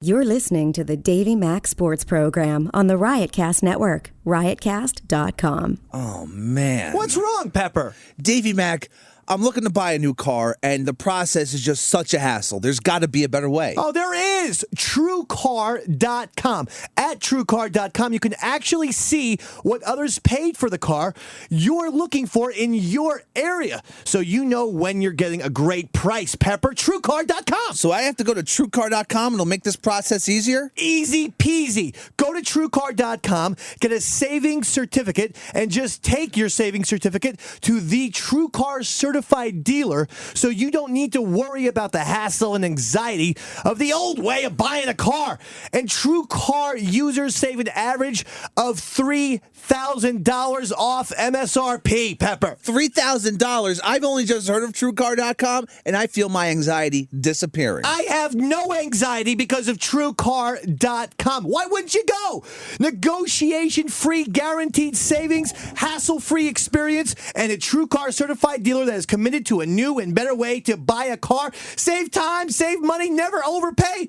You're listening to the Davey Mac Sports Program on the Riotcast Network, riotcast.com. Oh, man. What's wrong, Pepper? Davey Mac, I'm looking to buy a new car, and the process is just such a hassle. There's got to be a better way. Oh, there is. TrueCar.com. At TrueCar.com, you can actually see what others paid for the car you're looking for in your area, so you know when you're getting a great price. Pepper, TrueCar.com. So I have to go to TrueCar.com, and it'll make this process easier? Easy peasy. Go to TrueCar.com, get a savings certificate, and just take your savings certificate to the TrueCar certified dealer, so you don't need to worry about the hassle and anxiety of the old way of buying a car. And TrueCar users save an average of $3,000 off MSRP, Pepper. $3,000? I've only just heard of TrueCar.com, and I feel my anxiety disappearing. I have no anxiety because of TrueCar.com. Why wouldn't you go? Negotiation-free, guaranteed savings, hassle-free experience, and a TrueCar certified dealer that is committed to a new and better way to buy a car. Save time, save money, never overpay.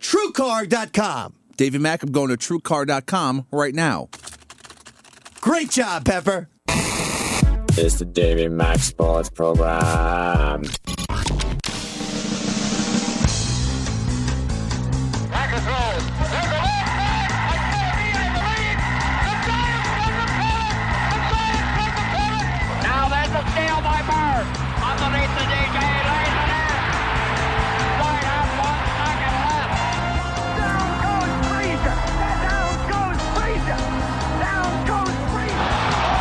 TrueCar.com. Davey Mac, I'm going to TrueCar.com right now. Great job, Pepper. It's the Davey Mac Sports Program. Now there's a steal by Bird. Underneath the DJ, lays it in. Right out, 1 second left. Down goes Frazier. Down goes Frazier. Down goes Frazier.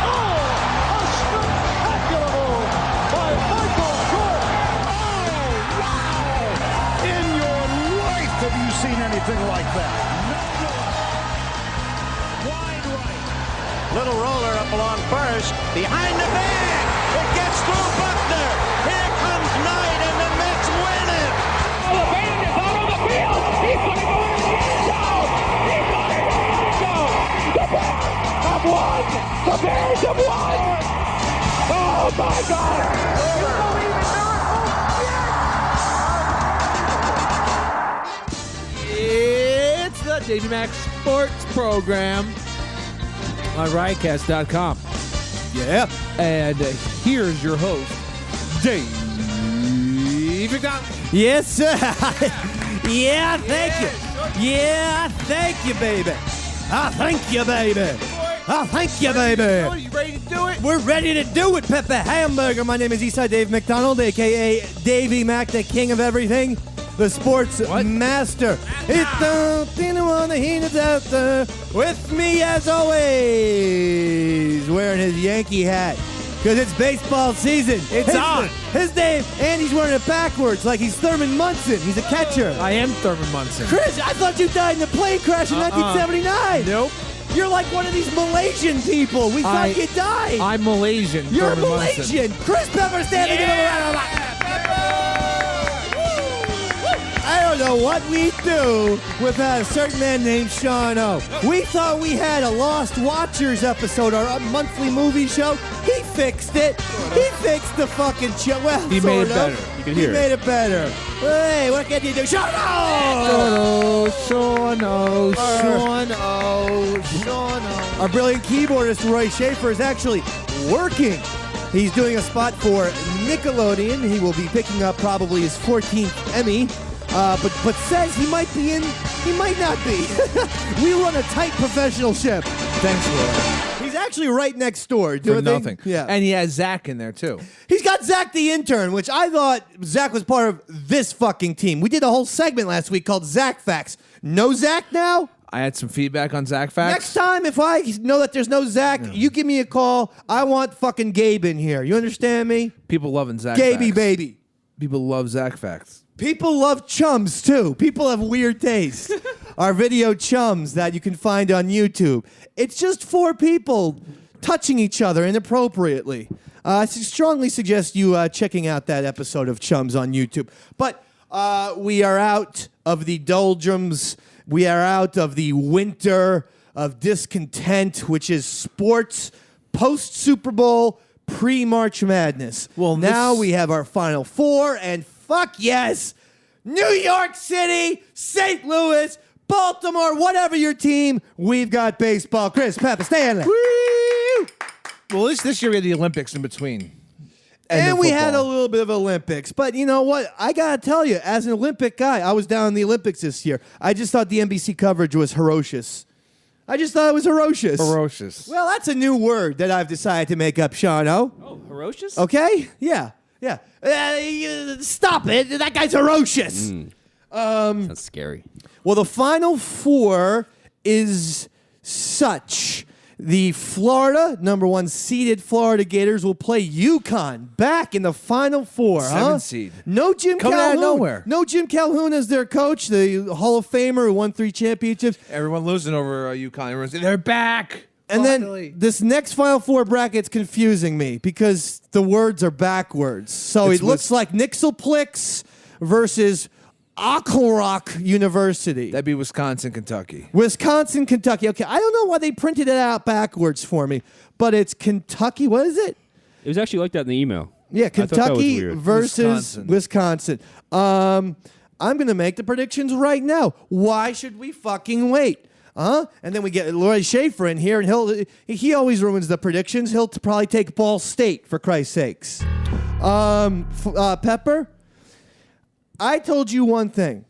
Oh, a spectacular move by Michael Jordan. Oh, wow. In your life have you seen anything like that? Wide right. Little roller up along first. Behind the bag. It gets through Buckner. Here comes Knight, and the Mets win it. Oh, the band is out on the field. He's going to go in the end zone. He's going to go in the end zone. The Bears have won. The Bears have won. Oh, my God. You believe in miracles? It's the Davey Mac Sports Program on riotcast.com. Yeah. And here's your host, Dave McDonald. Yes, sir. Yeah, thank you. Yeah, thank you, baby. Thank you, baby. Thank you, baby. Are you ready to do it? We're ready to do it, Pepe Hamburger. My name is Eastside Dave McDonald, a.k.a. Davey Mac, the king of everything, the sports master. It's the one that he is out there with me, as always, wearing his Yankee hat, because it's baseball season. It's on. His name, and he's wearing it backwards like he's Thurman Munson. He's a catcher. I am Thurman Munson. Chris, I thought you died in a plane crash in 1979. Nope. You're like one of these Malaysian people. We thought you died. I'm Malaysian. You're Thurman Malaysian. Munson. Chris Pepper standing in the I don't know what we do without a certain man named Sean O. We thought we had a Lost Watchers episode, our monthly movie show. He fixed it. He fixed the fucking show. Well, He made it better. You can hear He made it better. Hey, what can you do? Sean O! Sean O. Our brilliant keyboardist, Roy Schaefer, is actually working. He's doing a spot for Nickelodeon. He will be picking up probably his 14th Emmy. But says he might be in, he might not be. We run a tight professional ship. Thanks, Roy. He's actually right next door. For nothing. Yeah. And he has Zach in there, too. He's got Zach the intern, which I thought Zach was part of this fucking team. We did a whole segment last week called Zach Facts. No Zach now? I had some feedback on Zach Facts. Next time, if I know that there's no Zach, you give me a call. I want fucking Gabe in here. You understand me? People loving Zach Gaby, Facts. baby. People love Zach Facts. People love chums, too. People have weird taste. Our video chums that you can find on YouTube. It's just 4 people touching each other inappropriately. I strongly suggest you checking out that episode of Chums on YouTube. But we are out of the doldrums. We are out of the winter of discontent, which is sports post-Super Bowl, pre-March Madness. Well, now we have our Final Four, and fuck yes, New York City, St. Louis, Baltimore, whatever your team, we've got baseball. Chris, Pepper, Stanley. Woo! Well, this year we had the Olympics in between. And we had a football. little bit of Olympics. But you know what? I got to tell you, as an Olympic guy, I was down in the Olympics this year. I just thought the NBC coverage was ferocious. I just thought it was ferocious. Ferocious. Well, that's a new word that I've decided to make up, Shano. Oh, ferocious? Okay? Yeah. Stop it. That guy's ferocious. That's scary. Well, the Final Four is such. The Florida, number 1 seeded Florida Gators will play UConn back in the Final Four. 7 seed. No Jim Coming Calhoun. out of nowhere. No Jim Calhoun as their coach, the Hall of Famer who won 3 championships. Everyone losing over UConn. Everyone's saying, they're back. And Finally. then this next Final Four bracket's confusing me because the words are backwards. So It's it looks like Nixelplix versus Rock University. That'd be Wisconsin, Kentucky. Wisconsin, Kentucky. Okay, I don't know why they printed it out backwards for me, but it's Kentucky. What is it? It was actually like that in the email. Yeah, I thought that was Kentucky weird. versus Wisconsin. I'm going to make the predictions right now. Why should we fucking wait? And then we get Roy Schaefer in here, and he always ruins the predictions. He'll probably take Ball State, for Christ's sakes. Pepper, I told you one thing.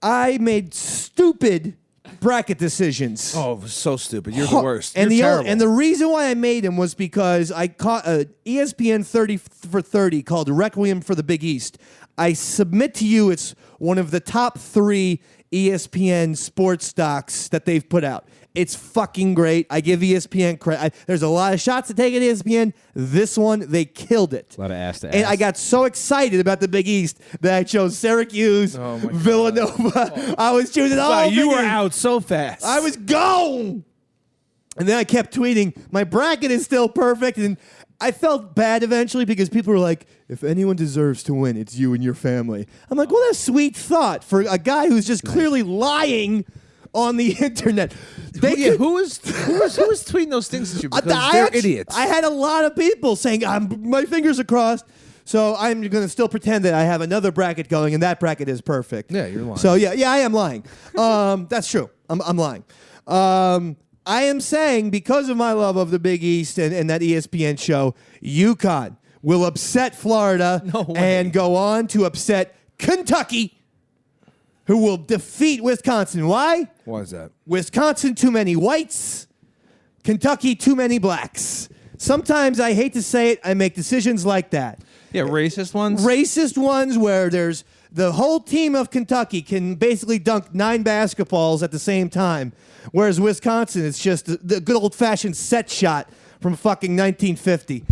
I made stupid bracket decisions. Oh, it was so stupid. You're the worst. And You're terrible. and the reason why I made him was because I caught ESPN 30 for 30 called Requiem for the Big East. I submit to you it's one of the top 3 ESPN sports docs that they've put out. It's fucking great. I give ESPN credit. There's a lot of shots to take at ESPN. This one, they killed it. A lot of ass to And ass. I got so excited about the Big East that I chose Syracuse, Oh, my God. Villanova. I was choosing all Wow, you Big were East. out so fast. I was gone. And then I kept tweeting, my bracket is still perfect. And I felt bad eventually because people were like, if anyone deserves to win, it's you and your family. I'm like, what a sweet thought for a guy who's just clearly lying on the internet. Who is tweeting those things at you? Because they're idiots. I had a lot of people saying, my fingers are crossed. So I'm going to still pretend that I have another bracket going, and that bracket is perfect. Yeah, you're lying. So yeah, I am lying. That's true. I'm lying. I am saying, because of my love of the Big East and that ESPN show, UConn will upset Florida and go on to upset Kentucky, who will defeat Wisconsin. Why? Why is that? Wisconsin, too many whites. Kentucky, too many blacks. Sometimes, I hate to say it, I make decisions like that. Yeah, racist ones? Racist ones where there's the whole team of Kentucky can basically dunk 9 basketballs at the same time, whereas Wisconsin, it's just the good old-fashioned set shot from fucking 1950.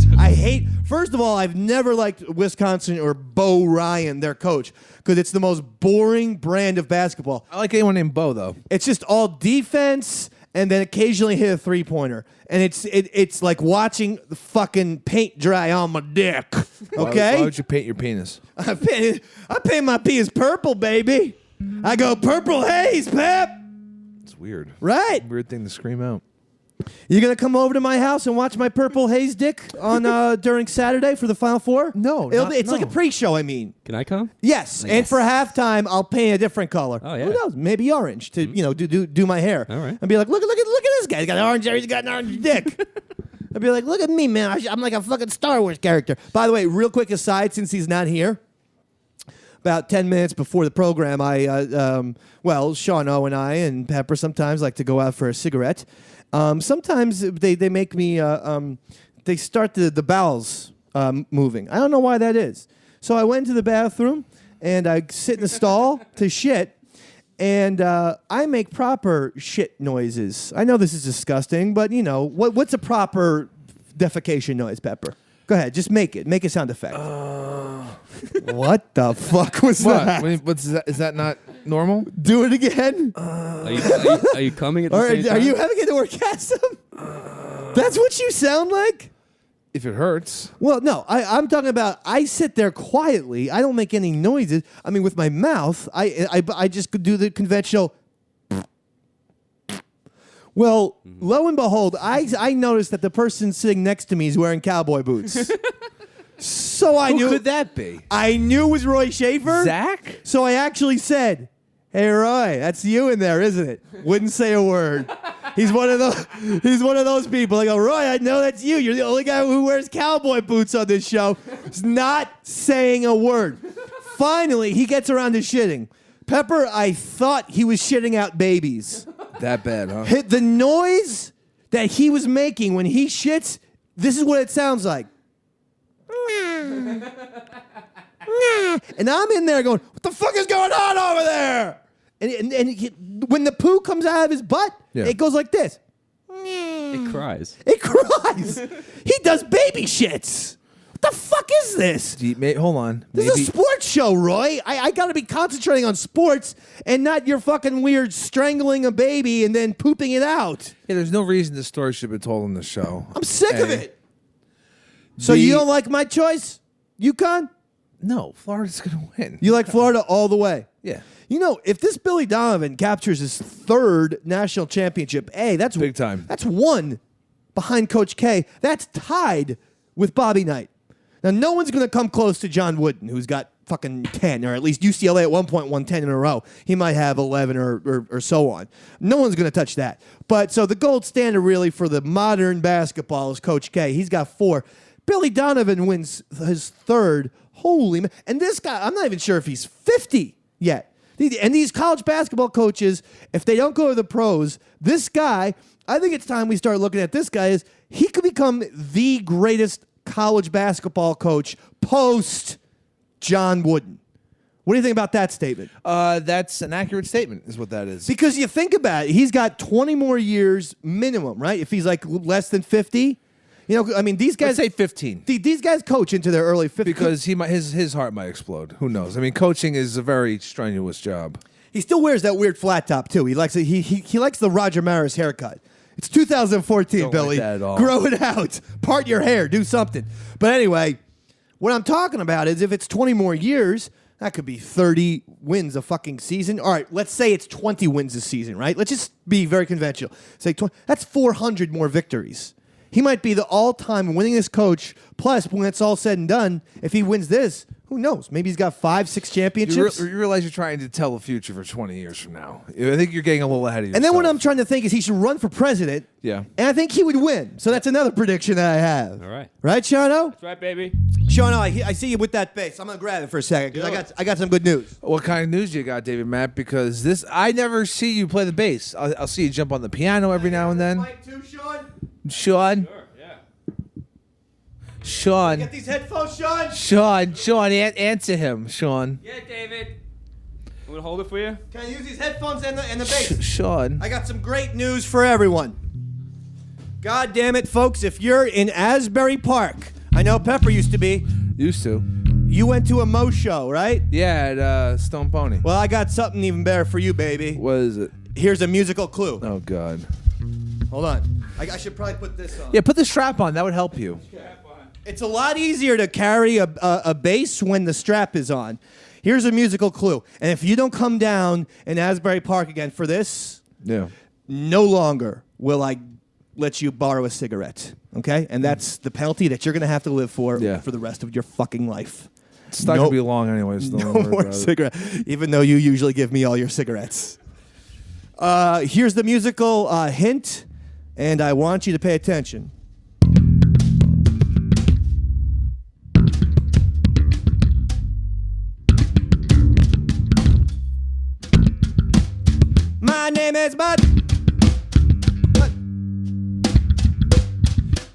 First of all, I've never liked Wisconsin or Bo Ryan, their coach, because it's the most boring brand of basketball. I like anyone named Bo, though. It's just all defense and then occasionally hit a 3-pointer. And it's like watching the fucking paint dry on my dick. Okay? Why would you paint your penis? I paint my penis purple, baby. I go purple haze, Pep. It's weird. Right. Weird thing to scream out. You gonna come over to my house and watch my purple haze dick on during Saturday for the Final Four? No, It's like a no. pre-show. I mean, Can I come? yes. And for halftime, I'll paint a different color. Oh, yeah. Who knows? Maybe orange to do my hair. All right. And be like, look at this guy. He's got an orange hair. He's got an orange dick. I'd be like, look at me, man. I'm like a fucking Star Wars character. By the way, real quick aside, since he's not here. About 10 minutes before the program, Sean O and I and Pepper sometimes like to go out for a cigarette. Sometimes they make me, they start the bowels moving. I don't know why that is. So I went to the bathroom and I sit in the stall to shit. And I make proper shit noises. I know this is disgusting, but you know, what's a proper defecation noise, Pepper? Go ahead, just make it. Make a sound effect. What the fuck was that? What's that? Is that not normal? Do it again. Are you coming at the Or same time? are you having an orgasm? That's what you sound like? If it hurts. Well, no, I'm talking about I sit there quietly. I don't make any noises. I mean, with my mouth, I just could do the conventional. Well, lo and behold, I noticed that the person sitting next to me is wearing cowboy boots. So I Who knew could that be? I knew it was Roy Schaefer. Zach? So I actually said, "Hey Roy, that's you in there, isn't it?" Wouldn't say a word. He's one of those people. I go, "Roy, I know that's you. You're the only guy who wears cowboy boots on this show." He's not saying a word. Finally, he gets around to shitting. Pepper, I thought he was shitting out babies. That bad, huh? Hit the noise that he was making when he shits. This is what it sounds like. And I'm in there going, "What the fuck is going on over there?" When the poo comes out of his butt, it goes like this. It cries. It cries. He does baby shits. What the fuck is this? Hold on. This is a sports show, Roy. I got to be concentrating on sports and not your fucking weird strangling a baby and then pooping it out. Yeah, there's no reason this story should be told on the show. I'm sick of it. So you don't like my choice, UConn? No, Florida's going to win. You like Florida all the way? Yeah. You know, if this Billy Donovan captures his third national championship, that's big time. That's one behind Coach K. That's tied with Bobby Knight. Now, no one's going to come close to John Wooden, who's got fucking 10, or at least UCLA at one point won 10 in a row. He might have 11 or so on. No one's going to touch that. But so the gold standard really for the modern basketball is Coach K. He's got 4. Billy Donovan wins his third. Holy man. And this guy, I'm not even sure if he's 50 yet. And these college basketball coaches, if they don't go to the pros, this guy, I think it's time we start looking at this guy as he could become the greatest college basketball coach post John Wooden. What do you think about that statement? That's an accurate statement, is what that is. Because you think about it, he's got 20 more years minimum, right? If he's like less than 50. You know, I mean, these guys... Let's say 15. These guys coach into their early 50s. Because his heart might explode. Who knows? I mean, coaching is a very strenuous job. He still wears that weird flat top, too. He likes he likes the Roger Maris haircut. It's 2014, Don't Billy. like that at all. Grow it out. Part your hair. Do something. But anyway, what I'm talking about is if it's 20 more years, that could be 30 wins a fucking season. All right, let's say it's 20 wins a season, right? Let's just be very conventional. Say 20. That's 400 more victories. He might be the all-time winningest coach. Plus, when it's all said and done, if he wins this, who knows? Maybe he's got 5-6 championships. You realize you're trying to tell the future for 20 years from now. I think you're getting a little ahead of yourself. And then what I'm trying to think is he should run for president. Yeah. And I think he would win. So that's another prediction that I have. All right. Right, Shano? That's right, baby. Shano, I see you with that bass. I'm going to grab it for a second because I got some good news. What kind of news you got, David Matt? Because I never see you play the bass. I'll see you jump on the piano every now and then. Mic too, Sean? Sean? Sure, yeah. Sean. Get these headphones, Sean. Sean, answer him, Sean. Yeah, David. I'm going to hold it for you. Can I use these headphones and the bass? Sean. I got some great news for everyone. God damn it, folks, if you're in Asbury Park, I know Pepper used to be. Used to. You went to a Mo show, right? Yeah, at Stone Pony. Well, I got something even better for you, baby. What is it? Here's a musical clue. Oh, God. Hold on. I should probably put this on. Yeah, put the strap on. That would help you. It's a lot easier to carry a bass when the strap is on. Here's a musical clue. And if you don't come down in Asbury Park again for this, Yeah. no longer will I let you borrow a cigarette. Okay? And that's the penalty that you're going to have to live for the rest of your fucking life. It's not going to be long anyway. So No more cigarette. Even though you usually give me all your cigarettes. Here's the musical hint, and I want you to pay attention. My name is Bud.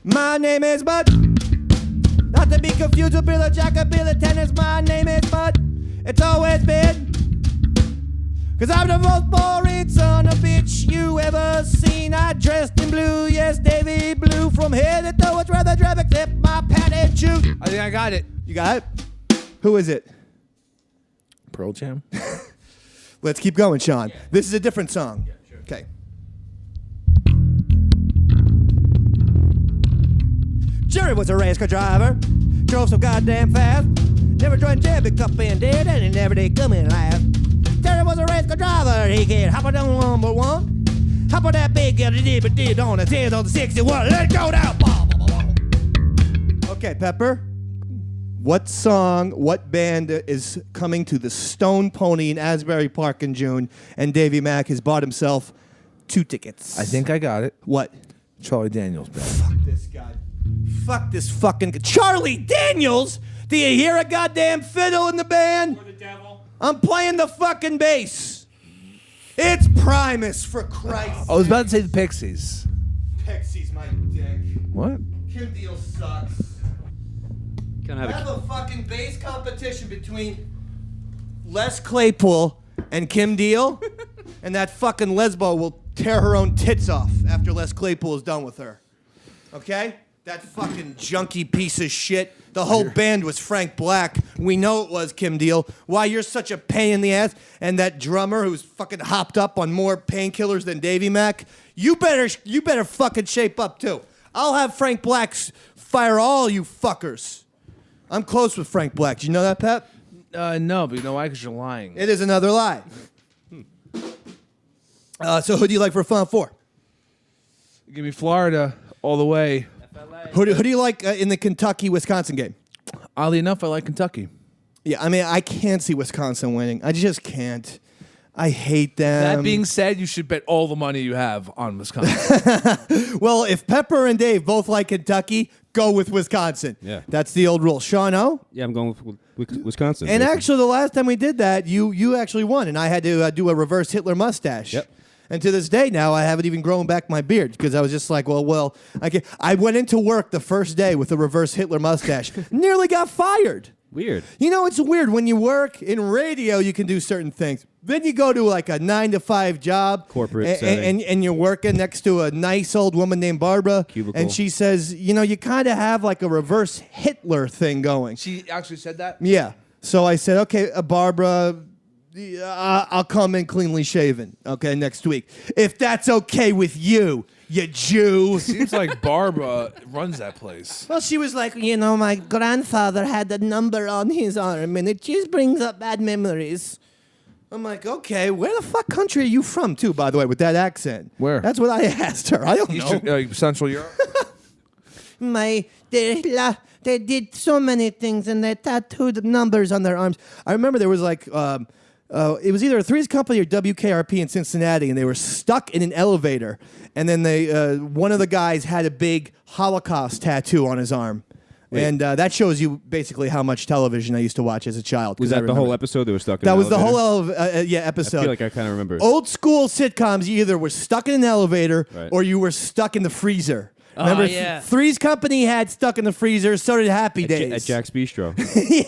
My name is Bud. Not to be confused with Billy Jack or Billy Tennis. My name is Bud. It's always been. Cause I'm the most boring son of a bitch you ever seen. I dressed in blue, yes, Davey Blue. From head to toe, it's rather drab except my padded shoe. I think I got it. You got it? Who is it? Pearl Jam. Let's keep going, Sean. This is a different song. Yeah, sure. Okay. Jerry was a race car driver, drove so goddamn fast. Never joined jam, picked up and did, and he never did come in last. Jerry was a race car driver, he could hop on number one. Hop on that big girl, he did on his head on the 61. Let it go now. Okay, Pepper. What song, what band is coming to the Stone Pony in Asbury Park in June? And Davey Mac has bought himself 2 tickets. I think I got it. What? Charlie Daniels band. Fuck this guy. Fuck this fucking Charlie Daniels! Do you hear a goddamn fiddle in the band? For the devil. I'm playing the fucking bass. It's Primus, for Christ's I was about to say the Pixies. Pixie's my dick. What? Kim Deal sucks. Gonna have Have a a fucking bass competition between Les Claypool and Kim Deal, and that fucking lesbo will tear her own tits off after Les Claypool is done with her. Okay? That fucking junky piece of shit. The whole band was Frank Black. We know it was Kim Deal. Why you're such a pain in the ass, and that drummer who's fucking hopped up on more painkillers than Davey Mac. You better fucking shape up too. I'll have Frank Black fire all you fuckers. I'm close with Frank Black. Do you know that, Pep? No, but you know why? Because you're lying. It is another lie. So who do you like for a Final Four? Give me Florida all the way. Who do you like in the Kentucky-Wisconsin game? Oddly enough, I like Kentucky. Yeah, I mean, I can't see Wisconsin winning. I just can't. I hate them. That being said, you should bet all the money you have on Wisconsin. Well, if Pepper and Dave both like Kentucky, go with Wisconsin. Yeah. That's the old rule. Sean O? Yeah, I'm going with Wisconsin. And actually, the last time we did that, you actually won, and I had to do a reverse Hitler mustache. Yep. And to this day now, I haven't even grown back my beard because I was just like, well, I went into work the first day with a reverse Hitler mustache. Nearly got fired. Weird. You know, it's weird. When you work in radio, you can do certain things. Then you go to like a 9-to-5 job. Corporate setting. And you're working next to a nice old woman named Barbara. Cubicle. And she says, you know, you kind of have like a reverse Hitler thing going. She actually said that? Yeah. So I said, okay, Barbara, I'll come in cleanly shaven, okay, next week. If that's okay with you, you Jew. Seems like Barbara runs that place. Well, she was like, you know, my grandfather had a number on his arm, and it just brings up bad memories. I'm like, okay, where the fuck country are you from, too, by the way, with that accent? Where? That's what I asked her. I don't know. Central Europe? They did so many things, and they tattooed numbers on their arms. I remember there was like, it was either a Three's Company or WKRP in Cincinnati, and they were stuck in an elevator. And then one of the guys had a big Holocaust tattoo on his arm. Wait. And that shows you basically how much television I used to watch as a child. Was that the whole episode they were stuck in? That an was the elevator? whole episode. I feel like I kind of remember. Old school sitcoms, you either were stuck in an elevator Right. or you were stuck in the freezer. Remember, yeah. Three's Company had stuck in the freezer, so did Happy Days. At Jack's Bistro.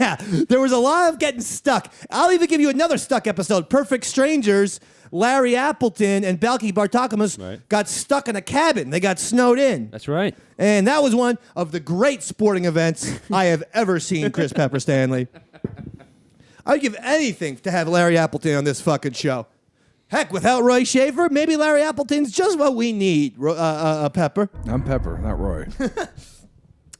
Yeah, there was a lot of getting stuck. I'll even give you another stuck episode. Perfect Strangers, Larry Appleton and Balky Bartokomous Right. got stuck in a cabin. They got snowed in. That's right. And that was one of the great sporting events I have ever seen, Chris Pepper Stanley. I'd give anything to have Larry Appleton on this fucking show. Heck, without Roy Shaver, maybe Larry Appleton's just what we need, Pepper. I'm Pepper, not Roy.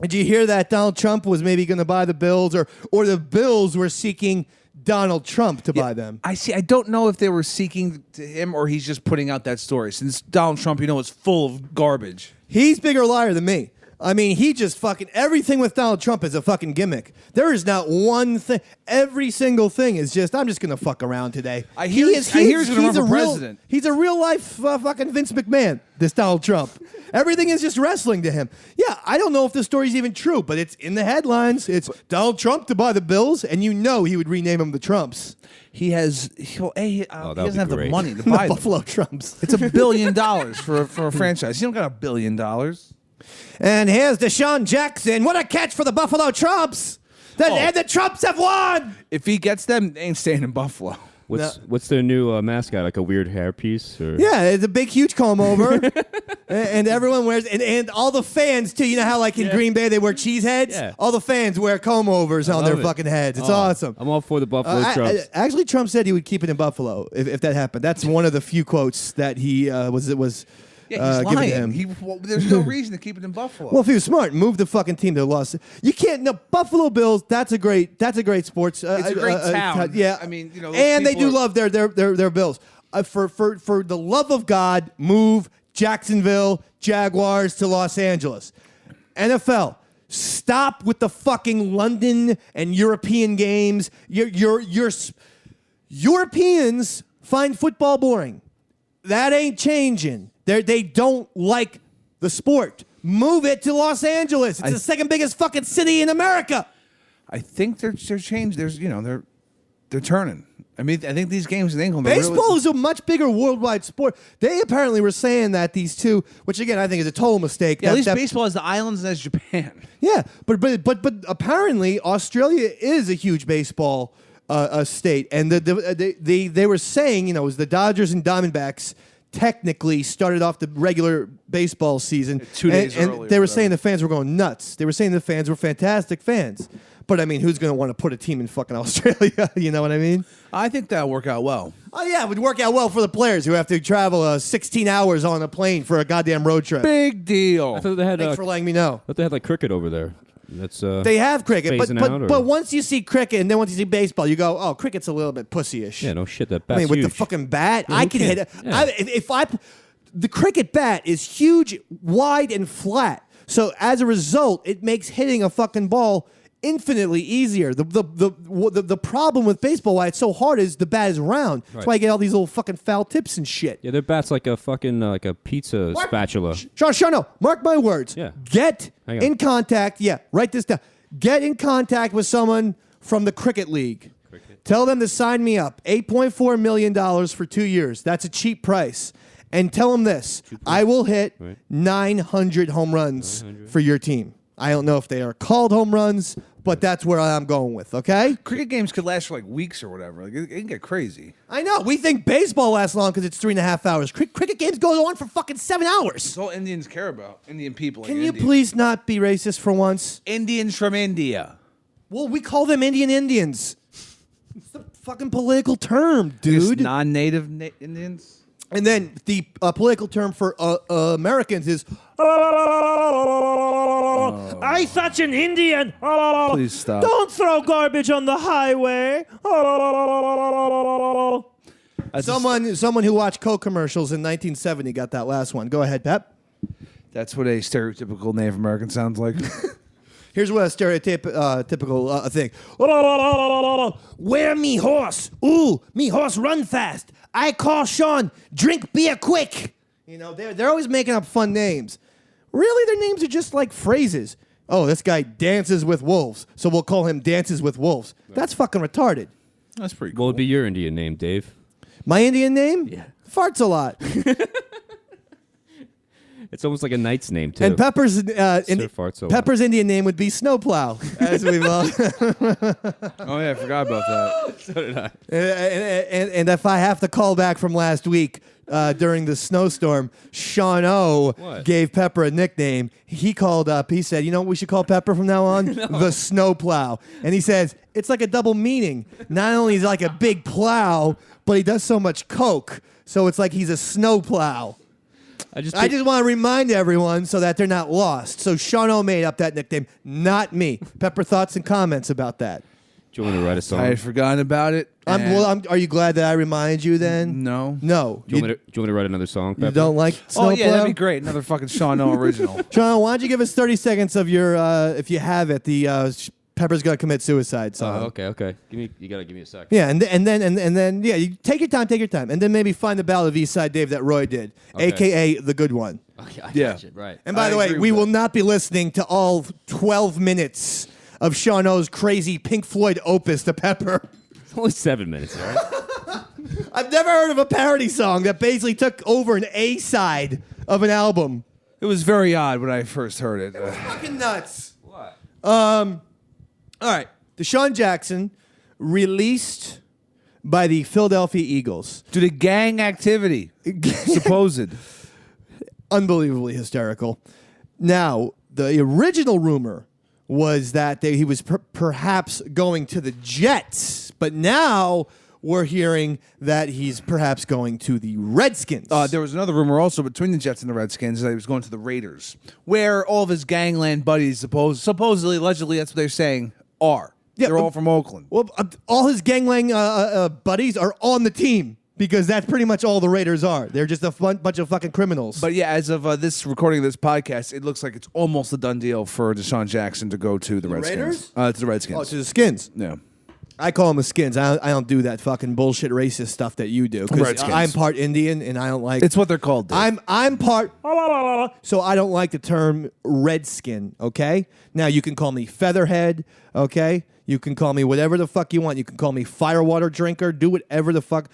Did you hear that Donald Trump was maybe going to buy the Bills, or the Bills were seeking Donald Trump to buy them? I see. I don't know if they were seeking to him or he's just putting out that story. Since Donald Trump, you know, is full of garbage. He's bigger liar than me. I mean, he just fucking, everything with Donald Trump is a fucking gimmick. There is not one thing. Every single thing is just, I'm just going to fuck around today. I hear he's gonna run for president. He's a real life fucking Vince McMahon, this Donald Trump. Everything is just wrestling to him. Yeah, I don't know if the story's even true, but it's in the headlines. It's Donald Trump to buy the Bills, and you know he would rename them the Trumps. He doesn't have the great. money to The buy them. Buffalo Trumps. It's $1 billion for a franchise. You don't got $1 billion. And here's Deshaun Jackson. What a catch for the Buffalo Trumps. And the Trumps have won. If he gets them, they ain't staying in Buffalo. What's their new mascot? Like a weird hairpiece? Or? Yeah, it's a big, huge comb over. and everyone wears, and all the fans, too. You know how, like, in Green Bay, they wear cheese heads? Yeah. All the fans wear comb overs on their love it. fucking heads. It's awesome. I'm all for the Buffalo Trumps. Actually, Trump said he would keep it in Buffalo if that happened. That's one of the few quotes that he was Yeah, he's given to him. lying. There's no reason to keep it in Buffalo. Well, if he was smart, move the fucking team to Los. You can't. No, Buffalo Bills. That's a great sports. It's a great town. Yeah, I mean, you know, those and they people do love their Bills. For the love of God, move Jacksonville Jaguars to Los Angeles. NFL. Stop with the fucking London and European games. Europeans find football boring. That ain't changing. They don't like the sport. Move it to Los Angeles. It's the second biggest fucking city in America. I think they're changed. They're turning. I mean, I think these games in England. Baseball is a much bigger worldwide sport. They apparently were saying that these two, which again I think is a total mistake. Yeah, at least baseball has the islands and has Japan. Yeah, but apparently Australia is a huge baseball state, and they were saying, it was the Dodgers and Diamondbacks technically started off the regular baseball season 2 days and early. They were saying the fans were going nuts. They were saying the fans were fantastic fans. But I mean, who's going to want to put a team in fucking Australia? You know what I mean? I think that'll work out well. Oh yeah, it would work out well for the players who have to travel 16 hours on a plane for a goddamn road trip. Big deal. I thought they had. Thanks for letting me know. I thought they had like cricket over there. That's they have cricket, phasing out, or- but once you see cricket and then once you see baseball, you go, oh, cricket's a little bit pussyish. Yeah, no shit. That I bat's mean, with huge. the fucking bat, Yeah, I who can cares? hit it. Yeah. The cricket bat is huge, wide, and flat. So as a result, it makes hitting a fucking ball infinitely easier. The problem with baseball, why it's so hard, is the bat is round. That's why you get all these little fucking foul tips and shit. Yeah, their bat's like a fucking like a pizza spatula. Sean, no, mark my words. Yeah. Get Hang on. in contact. Yeah, write this down. Get in contact with someone from the Cricket League. Tell them to sign me up. $8.4 million for 2 years. That's a cheap price. And tell them this. I will hit 900 home runs for your team. I don't know if they are called home runs, but that's where I'm going with, okay? Cricket games could last for like weeks or whatever. Like, it can get crazy. I know. We think baseball lasts long because it's 3.5 hours. Cricket games go on for fucking 7 hours. It's all Indians care about. Indian people. Can you please not be racist for once? Indians from India. Well, we call them Indians. It's the fucking political term, dude. Non-native Indians. And then the political term for Americans is I such an Indian. Please stop. Don't throw garbage on the highway. Someone who watched Coke commercials in 1970 got that last one. Go ahead, Pep. That's what a stereotypical Native American sounds like. Here's what a typical thing. Where me horse? Ooh, me horse run fast. I call Sean. Drink beer quick. You know, they're always making up fun names. Really, their names are just like phrases. Oh, this guy dances with wolves, so we'll call him Dances with Wolves. That's fucking retarded. That's pretty What cool. would be your Indian name, Dave? My Indian name? Yeah. Farts a lot. It's almost like a knight's name too. And Pepper's Farts a lot. Pepper's Indian name would be Snowplow, as we've all. Oh yeah, I forgot about that. So did I. And if I have to call back from last week during the snowstorm, Sean O What? gave Pepper a nickname. He called up. He said, "You know what we should call Pepper from now on? The Snowplow." And he says it's like a double meaning. Not only is he like a big plow, but he does so much coke, so it's like he's a snowplow. I just want to remind everyone so that they're not lost. So Sean O made up that nickname, not me. Pepper, thoughts and comments about that? Do you want me to write a song? I had forgotten about it. Are you glad that I reminded you then? No. No. Do you want me to write another song, Pepper? You don't like Snowplow? Oh yeah, that'd be great. Another fucking Sean O original. Sean, why don't you give us 30 seconds of your, if you have it, the Pepper's Gonna Commit Suicide song. Oh, okay. You gotta give me a sec. Yeah, and then yeah, you take your time, and then maybe find the Ballad of East Side Dave that Roy did, Okay. AKA the good one. Okay, I Yeah. got you. Right. And by I the way, agree we with will that. not be listening to all 12 minutes of Sean O's crazy Pink Floyd opus to Pepper. It's only 7 minutes, all right? I've never heard of a parody song that basically took over an A side of an album. It was very odd when I first heard it. Fucking nuts. What? All right. Deshaun Jackson released by the Philadelphia Eagles. Due to gang activity, supposed. Unbelievably hysterical. Now, the original rumor was that he was perhaps going to the Jets, but now we're hearing that he's perhaps going to the Redskins. There was another rumor also between the Jets and the Redskins that he was going to the Raiders, where all of his gangland buddies, supposedly, allegedly, that's what they're saying, are. Yeah, They're all from Oakland. Well, all his gangland buddies are on the team. Because that's pretty much all the Raiders are. They're just a bunch of fucking criminals. But yeah, as of this recording of this podcast, it looks like it's almost a done deal for Deshaun Jackson to go to the Redskins. Raiders? To the Redskins. Oh, to the Skins. Yeah. I call them the Skins. I don't do that fucking bullshit racist stuff that you do. Because Redskins. I'm part Indian and I don't like. It's what they're called. Dude. I'm part. So I don't like the term Redskin. Okay. Now you can call me Featherhead. Okay. You can call me whatever the fuck you want. You can call me firewater drinker. Do whatever the fuck,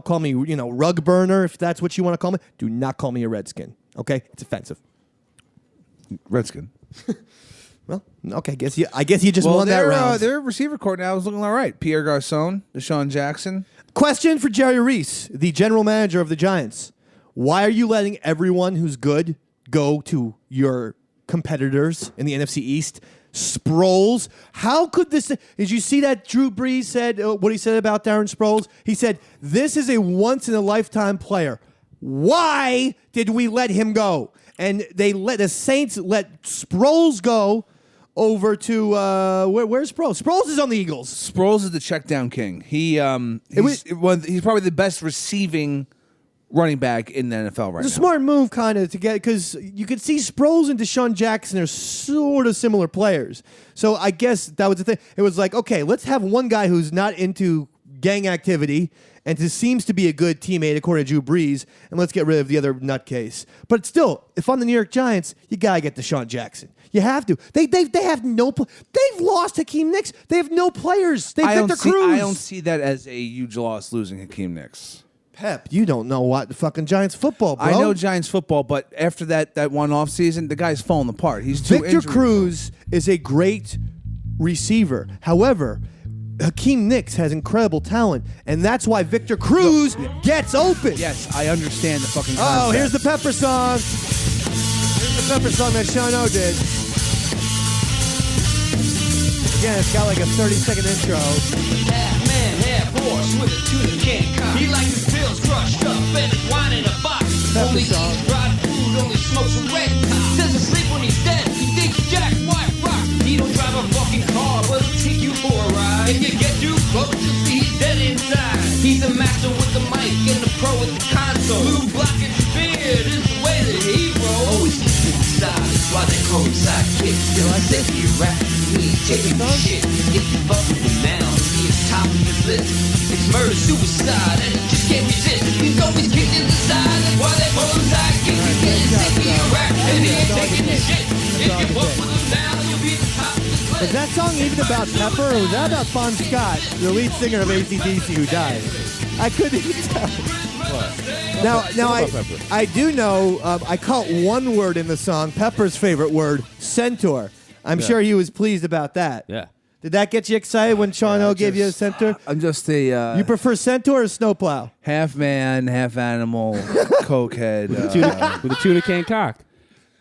call me, rug burner if that's what you want to call me. Do not call me a Redskin. Okay? It's offensive. Redskin. Well, okay. I guess you just won that round. Their receiver court now is looking all right. Pierre Garçon, Deshaun Jackson. Question for Jerry Reese, the general manager of the Giants. Why are you letting everyone who's good go to your competitors in the NFC East? Sproles. How could this? Did you see that Drew Brees said what he said about Darren Sproles? He said, this is a once-in-a-lifetime player. Why did we let him go? And the Saints let Sproles go over to where's Sproles? Sproles is on the Eagles. Sproles is the check down king. He's probably the best receiving running back in the NFL right now. It's a smart move kind of to get, because you could see Sproles and Deshaun Jackson are sort of similar players. So I guess that was the thing. It was like, okay, let's have one guy who's not into gang activity and who seems to be a good teammate according to Drew Brees, and let's get rid of the other nutcase. But still, if I'm the New York Giants, you gotta get Deshaun Jackson. You have to. They have no. They've lost Hakeem Nicks. They have no players. They have Victor Cruz. I don't see that as a huge loss losing Hakeem Nicks. Pep, you don't know what the fucking Giants football, bro. I know Giants football, but after that one off season, the guy's falling apart. He's too Victor Cruz is a great receiver. However, Hakeem Nicks has incredible talent, and that's why Victor Cruz gets open. Yes, I understand the fucking Oh, concept. here's the Pepper song. Here's the Pepper song that Sean O did. Again, it's got like a 30-second intro. Half man, half horse with a tuna can cock. He likes his pills crushed up and his wine in a box. Only eats fried food, only smokes a red top. Doesn't sleep when he's dead. He thinks Jack White rock. He don't drive a fucking car, but he'll take you for a ride. If you get too close, you'll see he's dead inside. He's a master with the mic and a pro with the console. Blue block and beard is the way that he rolls. Always keeps it inside. That's why they call him sidekick. Still I say he rap. He ain't taking shit. If you fuck with him now, he is top of your list. It's murder, suicide, and he just can't resist. He's always kicked in the side. That's why they call him sidekick. He can't take me a rap, and he ain't taking the shit. If you fuck with him now, you'll be the top of his list. Is that song even about Pepper, or was that about Bon Scott, the lead singer of AC/DC who died? I couldn't even tell. Now I do know, I caught one word in the song, Pepper's favorite word, centaur. I'm sure he was pleased about that. Yeah. Did that get you excited when Sean O gave you a centaur? I'm just a You prefer centaur or snowplow? half man, half animal, cokehead. With a tuna can cock.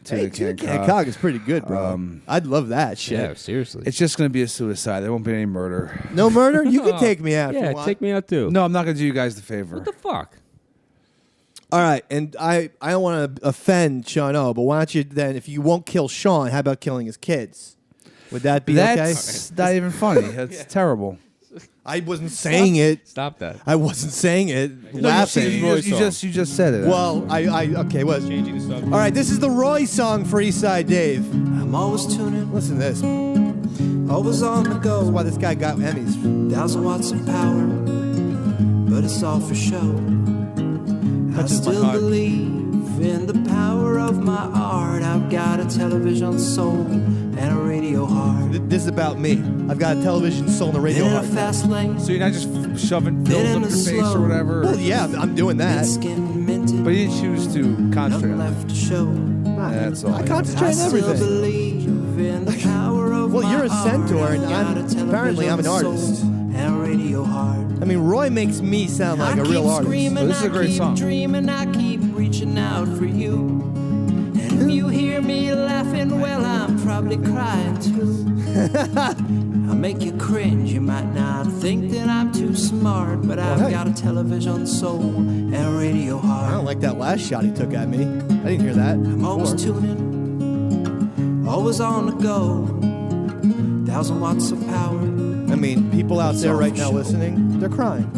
Tuna can cock is pretty good, bro. I'd love that shit. Yeah, seriously. It's just going to be a suicide. There won't be any murder. No murder? You can take me out. if you Yeah, want. take me out too. No, I'm not going to do you guys the favor. What the fuck? All right, and I don't want to offend Sean O, but why don't you then, if you won't kill Sean, how about killing his kids? Would that be That's not even funny. That's terrible. okay? I wasn't saying it. Stop that. I wasn't saying it. Laughing. You just said it. Well, okay, what? Changing the subject. All right, this is the Roy song for Eastside Dave. I'm always tuning, Listen to this. This always on the is go. why this guy got Emmys. 1,000 watts of power, but it's all for show. I Touches my still heart. believe in the power of my art. I've got a television soul and a radio heart. This is about me. I've got a television soul and a radio Been in a heart. fast lane, So you're not just shoving Been pills in up the your face slow. or whatever. Well, yeah, I'm doing that. skin minted, But you didn't choose to concentrate nothing on left to show. That's all. I concentrate I on still everything. believe in the power of Well, my you're a art. centaur, and I've got I'm- a television apparently I'm an soul artist. and a radio heart. I mean, Roy makes me sound like a real artist. Screaming, This is a great I keep song. dreaming, I keep reaching out for you. And if you hear me laughing, well, I'm probably crying too. I'll make you cringe. You might not think that I'm too smart, but I've hey. got a television soul and a radio I heart. don't like that last shot he took at me. I didn't hear that. I'm always before. tuning, always on the go. 1,000 watts of power. I mean, people out there right now listening, they're crying.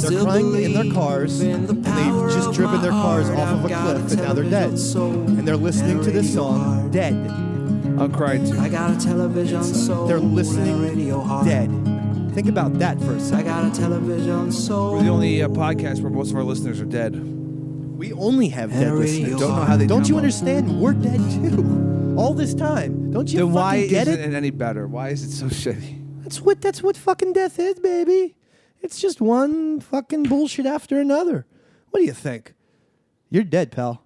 They're crying in their cars, and they've just driven their cars off of a cliff, and now they're dead. And they're listening to this song, Dead. I'm crying too. I got a television soul. They're listening radio hard. dead. Think about that for a I second. got a television soul. We're the only podcast where most of our listeners are dead. We only have dead listeners. Don't know how they Don't come you up. understand? We're dead too. All this time. Don't you Then why fucking get isn't it? it any better? Why is it so shitty? That's what fucking death is, baby. It's just one fucking bullshit after another. What do you think? You're dead, pal.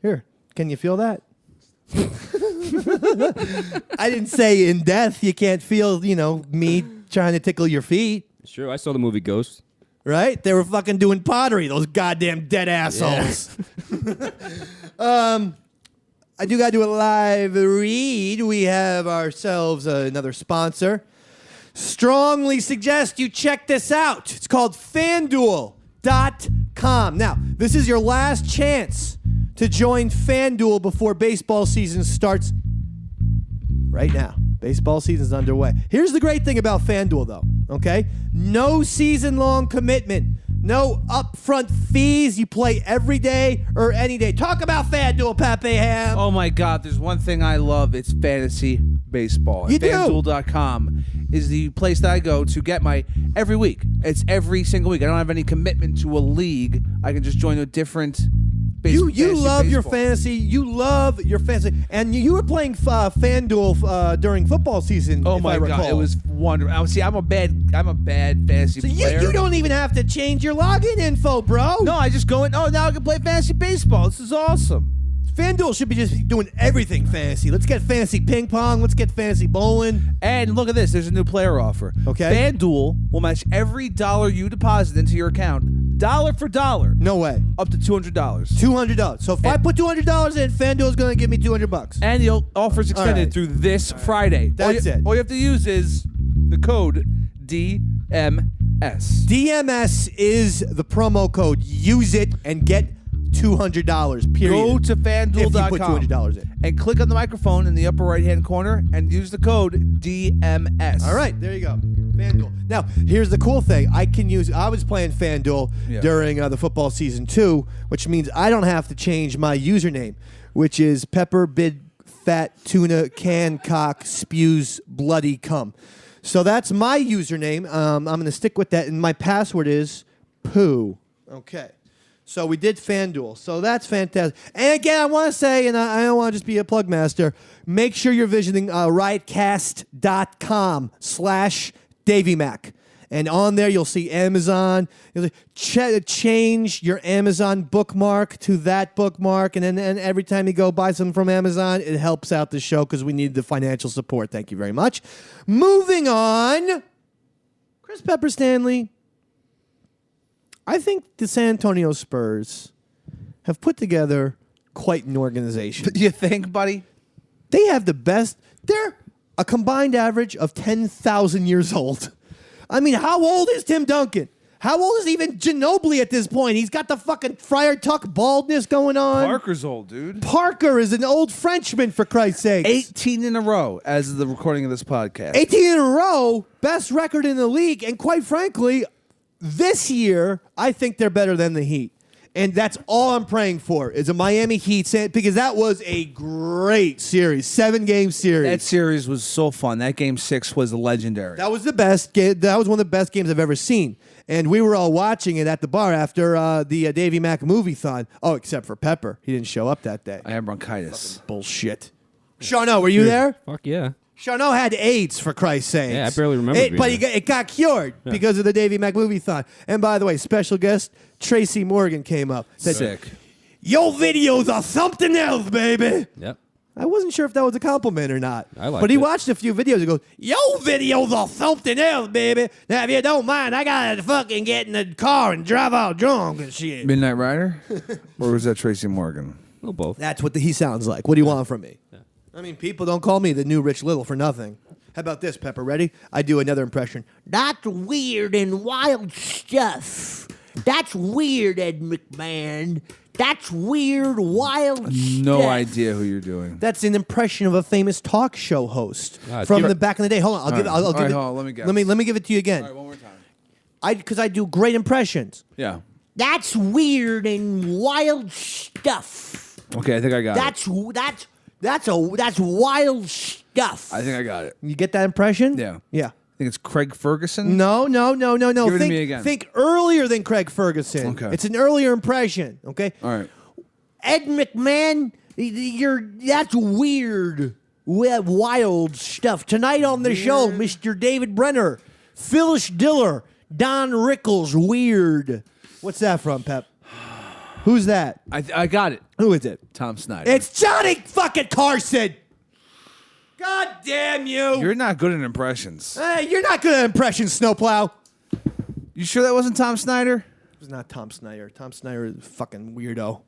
Here, can you feel that? I didn't say in death you can't feel, me trying to tickle your feet. Sure, I saw the movie Ghost. Right? They were fucking doing pottery, those goddamn dead assholes. I do got to do a live read. We have ourselves another sponsor. Strongly suggest you check this out. It's called FanDuel.com. Now, this is your last chance to join FanDuel before baseball season starts right now. Baseball season's underway. Here's the great thing about FanDuel, though, okay? No season-long commitment. No upfront fees. You play every day or any day. Talk about FanDuel, Pepe Ham. Oh my God, there's one thing I love. It's fantasy baseball. You do? FanDuel.com is the place that I go to get my every week. It's every single week. I don't have any commitment to a league. I can just join a different You fantasy love your baseball. fantasy. You love your fantasy. And you were playing FanDuel during football season, Oh if my I recall. God, it was wonderful. See, I'm a bad fantasy So player. you don't even have to change your login info, bro. No, I just go in. Oh, now I can play fantasy baseball. This is awesome. FanDuel should be just doing everything fantasy. Let's get fantasy ping pong. Let's get fantasy bowling. And look at this. There's a new player offer. Okay. FanDuel will match every dollar you deposit into your account, dollar for dollar, No way. up to $200. $200. So if I put $200 in, FanDuel is going to give me $200. And the offer's extended right. through this Friday. That's it. All you have to use is the code DMS. DMS is the promo code. Use it and get $200. Period. Go to if you FanDuel.com put $200 in. and click on the microphone in the upper right-hand corner and use the code DMS. All right, there you go. FanDuel. Now, here's the cool thing. I was playing FanDuel during the football season too, which means I don't have to change my username, which is Pepper Big Fat Tuna Can Cock Spews Bloody Cum. So that's my username. I'm going to stick with that, and my password is poo. Okay. So we did FanDuel. So that's fantastic. And again, I want to say, and I don't want to just be a plug master, make sure you're visiting riotcast.com/Davey Mac. And on there, you'll see Amazon. You'll change your Amazon bookmark to that bookmark. And then every time you go buy something from Amazon, it helps out the show because we need the financial support. Thank you very much. Moving on. Chris Pepper Stanley. I think the San Antonio Spurs have put together quite an organization. You think, buddy? They have the best. They're a combined average of 10,000 years old. I mean, how old is Tim Duncan? How old is even Ginobili at this point? He's got the fucking Friar Tuck baldness going on. Parker's old, dude. Parker is an old Frenchman, for Christ's sake. 18 in a row as of the recording of this podcast. 18 in a row, best record in the league, and quite frankly, this year, I think they're better than the Heat. And that's all I'm praying for is a Miami Heat, because that was a great series, 7-game series. That series was so fun. That game 6 was legendary. That was the best game. That was one of the best games I've ever seen. And we were all watching it at the bar after the Davey Mac movie-thon. Oh, except for Pepper. He didn't show up that day. I had bronchitis. Bullshit. Shauno, were you there? Fuck yeah. Shauno had AIDS, for Christ's sake. Yeah, I barely remember being But there. it got cured because of the Davey Mac movie-thon. And by the way, special guest Tracy Morgan came up. Said, Sick. Your videos are something else, baby. Yep. I wasn't sure if that was a compliment or not. I liked But he it. watched a few videos and goes, your videos are something else, baby. Now, if you don't mind, I got to fucking get in the car and drive out drunk and shit. Midnight Rider? Or was that Tracy Morgan? Well, both. That's what he sounds like. What do you want from me? I mean, people don't call me the new Rich Little for nothing. How about this, Pepper? Ready? I do another impression. That's weird and wild stuff. That's weird, Ed McMahon. That's weird, wild No stuff. idea who you're doing. That's an impression of a famous talk show host Ah, from give the it- back in the day. Hold on, I'll give it. I'll All give right, it. hold on, let me guess. Let me give it to you again. All right, one more time. because I do great impressions. Yeah. That's weird and wild stuff. Okay, I think I got it. That's wild stuff. I think I got it. You get that impression? Yeah. Yeah. I think it's Craig Ferguson. No. Give it to think, me again. Think earlier than Craig Ferguson. Okay. It's an earlier impression. Okay. All right. Ed McMahon, that's weird, wild stuff. Tonight on the show, Mr. David Brenner, Phyllis Diller, Don Rickles, weird. What's that from, Pep? Who's that? I got it. Who is it? Tom Snyder. It's Johnny fucking Carson. God damn you. You're not good at impressions. Hey, you're not good at impressions, Snowplow. You sure that wasn't Tom Snyder? It was not Tom Snyder. Tom Snyder is a fucking weirdo.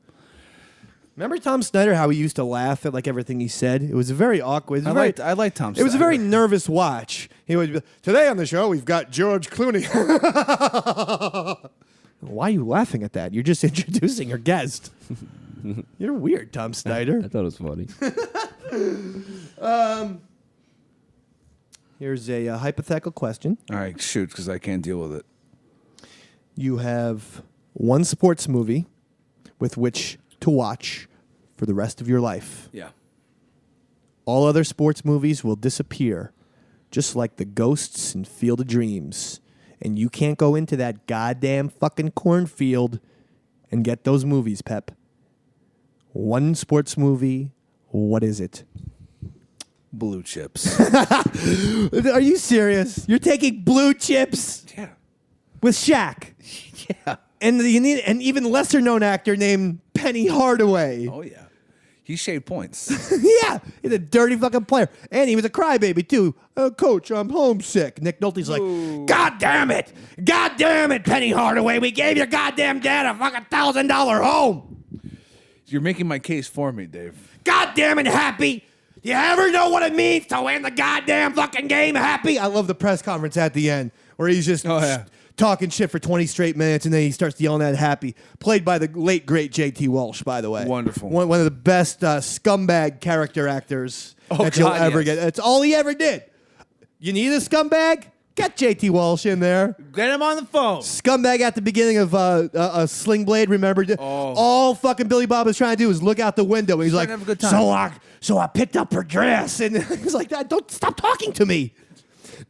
Remember Tom Snyder, how he used to laugh at like everything he said? It was very awkward. I like Tom Snyder. It was a very nervous watch. He would be, today on the show, we've got George Clooney. Why are you laughing at that? You're just introducing your guest. You're weird, Tom Snyder. I thought it was funny. Here's a hypothetical question. All right, shoot, because I can't deal with it. You have one sports movie with which to watch for the rest of your life. Yeah. All other sports movies will disappear, just like the ghosts in Field of Dreams. And you can't go into that goddamn fucking cornfield and get those movies, Pep. One sports movie, what is it? Blue Chips. Are you serious? You're taking Blue Chips? Yeah. With Shaq? Yeah. And you need an even lesser known actor named Penny Hardaway. Oh, yeah. He shaved points. Yeah, he's a dirty fucking player. And he was a crybaby, too. Coach, I'm homesick. Nick Nolte's like, God damn it, Penny Hardaway. We gave your goddamn dad a fucking $1,000 home. You're making my case for me, Dave. God damn it, Happy. Do you ever know what it means to win the goddamn fucking game, Happy? I love the press conference at the end where he's just talking shit for 20 straight minutes, and then he starts yelling at Happy. Played by the late, great J.T. Walsh, by the way. Wonderful. One of the best scumbag character actors that you'll ever get. That's all he ever did. You need a scumbag? Get J.T. Walsh in there. Get him on the phone. Scumbag at the beginning of a Sling Blade, remember? All fucking Billy Bob was trying to do was look out the window. And he's like, have a good time. So I picked up her dress. And he's like, don't stop talking to me.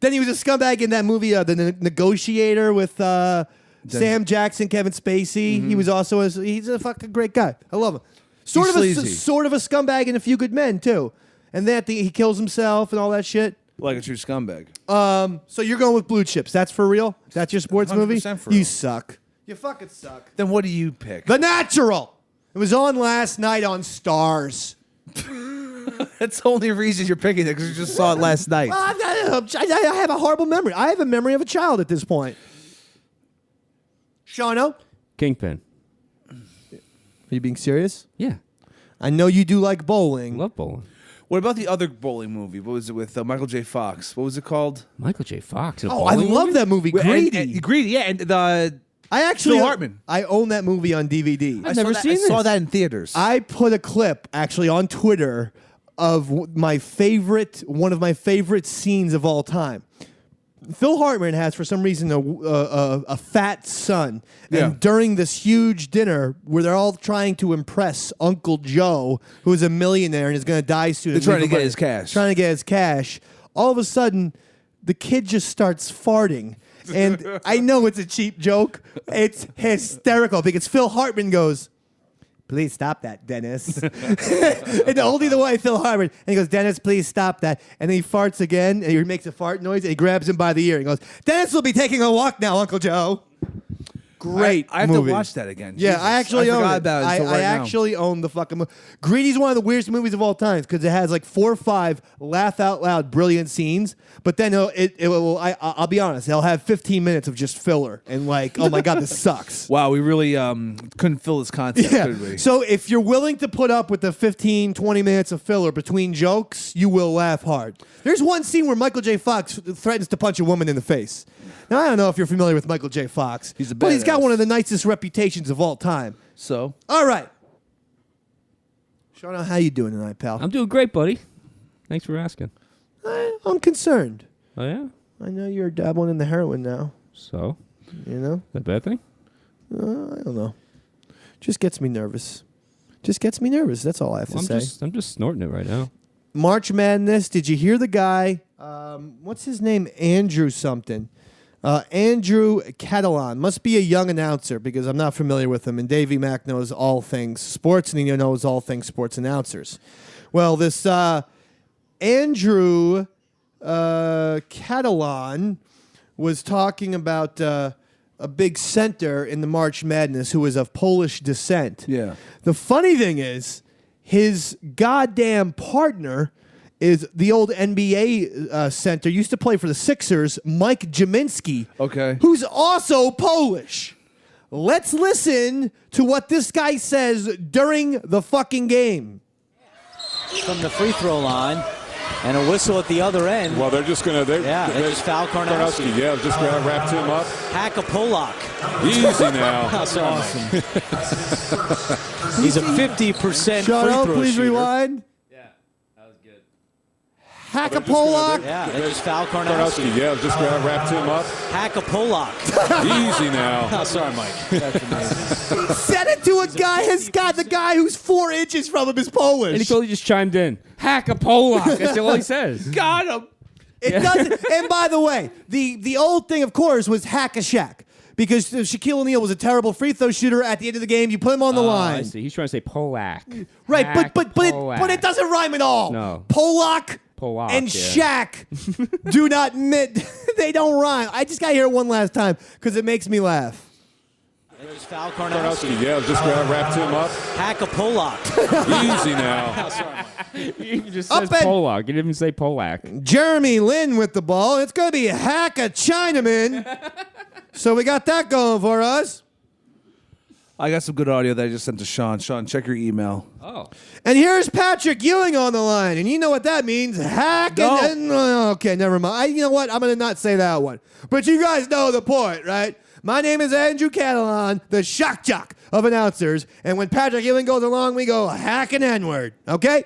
Then he was a scumbag in that movie, The Negotiator, with Sam Jackson, Kevin Spacey. Mm-hmm. He was also he's a fucking great guy. I love him. Sort of a scumbag in A Few Good Men too. And then he kills himself and all that shit. Like a true scumbag. So you're going with Blue Chips. That's for real? That's your sports movie? 100% for real. You suck. You fucking suck. Then what do you pick? The Natural. It was on last night on Stars. That's the only reason you're picking it, because you just saw it last night. Well, I have a horrible memory. I have a memory of a child at this point. Shawno? Kingpin. Are you being serious? Yeah. I know you do like bowling. Love bowling. What about the other bowling movie? What was it with Michael J. Fox? What was it called? Michael J. Fox. Oh, I love that movie. Greedy. Greedy, yeah. And the I actually Phil Hartman. I own that movie on DVD. I've never seen I this. saw that in theaters. I put a clip actually on Twitter of one of my favorite scenes of all time. Phil Hartman has, for some reason, a fat son. Yeah. And during this huge dinner where they're all trying to impress Uncle Joe, who is a millionaire and is going to die soon. They're trying to get his cash. Trying to get his cash. All of a sudden, the kid just starts farting. And I know it's a cheap joke. It's hysterical because Phil Hartman goes, please stop that, Dennis. And only the way Phil Hartman. And he goes, Dennis, please stop that. And then he farts again, and he makes a fart noise, and he grabs him by the ear. He goes, Dennis will be taking a walk now, Uncle Joe. Great I have movie. to watch that again. Yeah, Jesus. I actually own forgot it. about it until I right now. actually own the fucking movie. Greedy's one of the weirdest movies of all time because it has like 4 or 5 laugh out loud brilliant scenes, but then I'll be honest, it'll have 15 minutes of just filler and like, oh my god, this sucks. Wow, we really couldn't fill this concept, could we? So if you're willing to put up with the 15, 20 minutes of filler between jokes, you will laugh hard. There's one scene where Michael J. Fox threatens to punch a woman in the face. Now, I don't know if you're familiar with Michael J. Fox, but he's got one of the nicest reputations of all time. So? All right. Shawno, how you doing tonight, pal? I'm doing great, buddy. Thanks for asking. I'm concerned. Oh, yeah? I know you're dabbling in the heroin now. So? You know? That bad thing? I don't know. Just gets me nervous. That's all I have to say. I'm just snorting it right now. March Madness. Did you hear the guy? What's his name? Andrew something. Andrew Catalan. Must be a young announcer because I'm not familiar with him. And Davey Mac knows all things sports, and he knows all things sports announcers. Well, this Andrew Catalan was talking about a big center in the March Madness who is of Polish descent. Yeah. The funny thing is, his goddamn partner is the old NBA center, used to play for the Sixers, Mike Jaminski, Okay. who's also Polish. Let's listen to what this guy says during the fucking game. From the free throw line, and a whistle at the other end. Well, they're just going to... They just foul Karnowski. Yeah, just wrapped him up. Hack a Polak. Easy now. That's awesome. He's a 50% free throw Please shooter. rewind. Yeah, that was good. Hack a Polak. They just foul Karnowski. Yeah, just wrapped him up. Hack a Polak. Easy now. Oh, sorry, Mike. That's amazing. Said it to a guy. The guy who's 4 inches from him is Polish. And he totally just chimed in. Hack a Polak. That's all he says. Got him. It doesn't. And by the way, the old thing, of course, was hack a Shaq. Because Shaquille O'Neal was a terrible free throw shooter. At the end of the game, you put him on the line. I see. He's trying to say Polak. Right, Hack but it doesn't rhyme at all. No. Polak and yeah. Shaq do not they don't rhyme. I just got to hear it one last time because it makes me laugh. They just foul Karnowski. Yeah, just wrapped him up. Hack a Polak. Easy now. Oh, sorry, Mike. He just says Polak. He didn't even say Polak. Jeremy Lin with the ball. It's going to be hack a Chinaman. So we got that going for us. I got some good audio that I just sent to Sean. Sean, check your email. Oh. And here's Patrick Ewing on the line. And you know what that means. Hack and... okay, never mind. You know what? I'm going to not say that one. But you guys know the point, right? My name is Andrew Catalan, the shock jock of announcers. And when Patrick Ewing goes along, we go hack an N-word. Okay?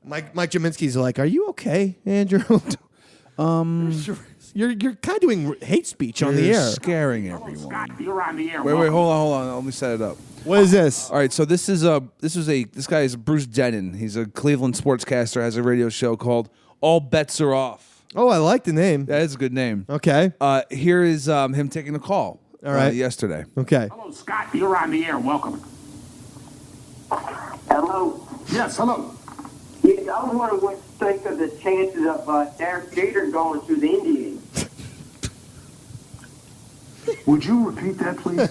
Mike Jaminski's like, are you okay, Andrew? You're kind of doing hate speech on the air. Scaring everyone. Scott, you're on the air. Wait, hold on. Let me set it up. What is this? All right, so this guy is Bruce Denon. He's a Cleveland sportscaster, has a radio show called All Bets Are Off. Oh, I like the name. That is a good name. Okay. Here is him taking a call. All right. Yesterday. Okay. Hello, Scott. You're on the air. Welcome. Hello. Yes, hello. Yeah, I was wondering what you think of the chances of Derek Jeter going to the Indians. Would you repeat that, please?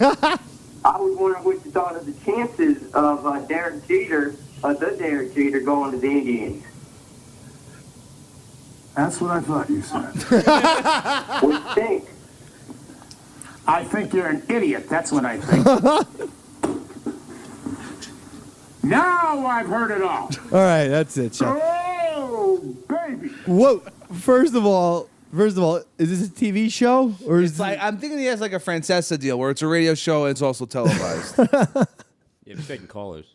I was wondering what you thought of the chances of Derek Jeter going to the Indians. That's what I thought you said. What do you think? I think you're an idiot. That's what I think. Now I've heard it all. All right, that's it, Chuck. Oh, baby. Whoa! First of all, is this a TV show or is It's like I'm thinking he has like a Francesa deal where it's a radio show and it's also televised. Yeah, he's taking callers.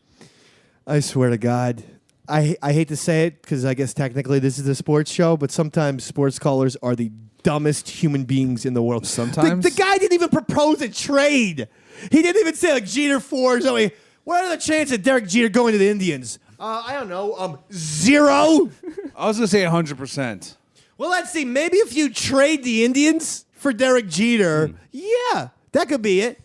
I swear to God, I hate to say it because I guess technically this is a sports show, but sometimes sports callers are the dumbest human beings in the world. Sometimes the guy didn't even propose a trade. He didn't even say like Jeter 4 or something. What are the chances of Derek Jeter going to the Indians? I don't know. 0. I was gonna say 100%. Well, let's see. Maybe if you trade the Indians for Derek Jeter, yeah, that could be it.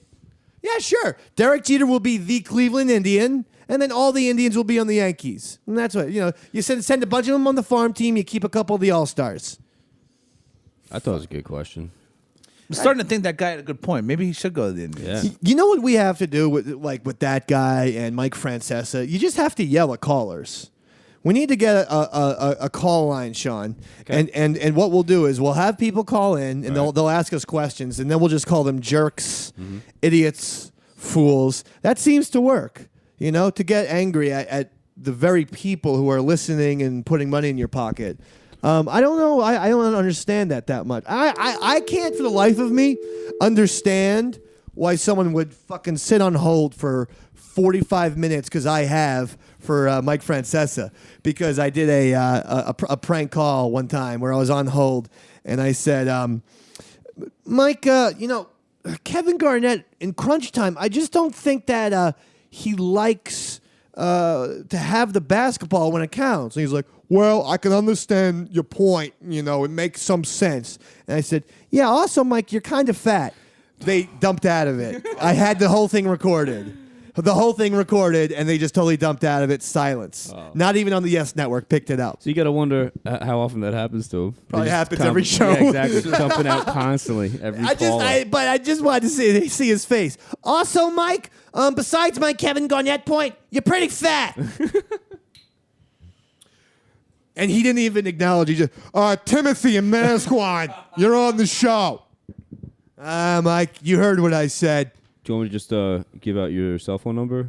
Yeah, sure. Derek Jeter will be the Cleveland Indian, and then all the Indians will be on the Yankees. And that's what, you send a bunch of them on the farm team, you keep a couple of the All-Stars. I thought it was a good question. I'm starting to think that guy had a good point. Maybe he should go to the Indians. Yeah. You know what we have to do with that guy and Mike Francesa? You just have to yell at callers. We need to get a call line, Sean. Okay. And what we'll do is we'll have people call in and they'll ask us questions, and then we'll just call them jerks, idiots, fools. That seems to work, to get angry at the very people who are listening and putting money in your pocket. I don't know. I don't understand that much. I can't for the life of me understand why someone would fucking sit on hold for 45 minutes because I have for Mike Francesa, because I did a prank call one time where I was on hold and I said, Mike, Kevin Garnett in crunch time, I just don't think that he likes to have the basketball when it counts. And he's like, well, I can understand your point. It makes some sense. And I said, yeah, also, Mike, you're kind of fat. They dumped out of it. I had the whole thing recorded. And they just totally dumped out of it. Silence. Oh. Not even on the Yes Network picked it up. So you got to wonder how often that happens to him. Probably happens every show. Yeah, exactly. Dumping out constantly every But I just wanted to see his face. Also, Mike, besides my Kevin Garnett point, you're pretty fat. And he didn't even acknowledge. He just, Timothy and Masquine, you're on the show. Mike, you heard what I said. Do you want me to just give out your cell phone number?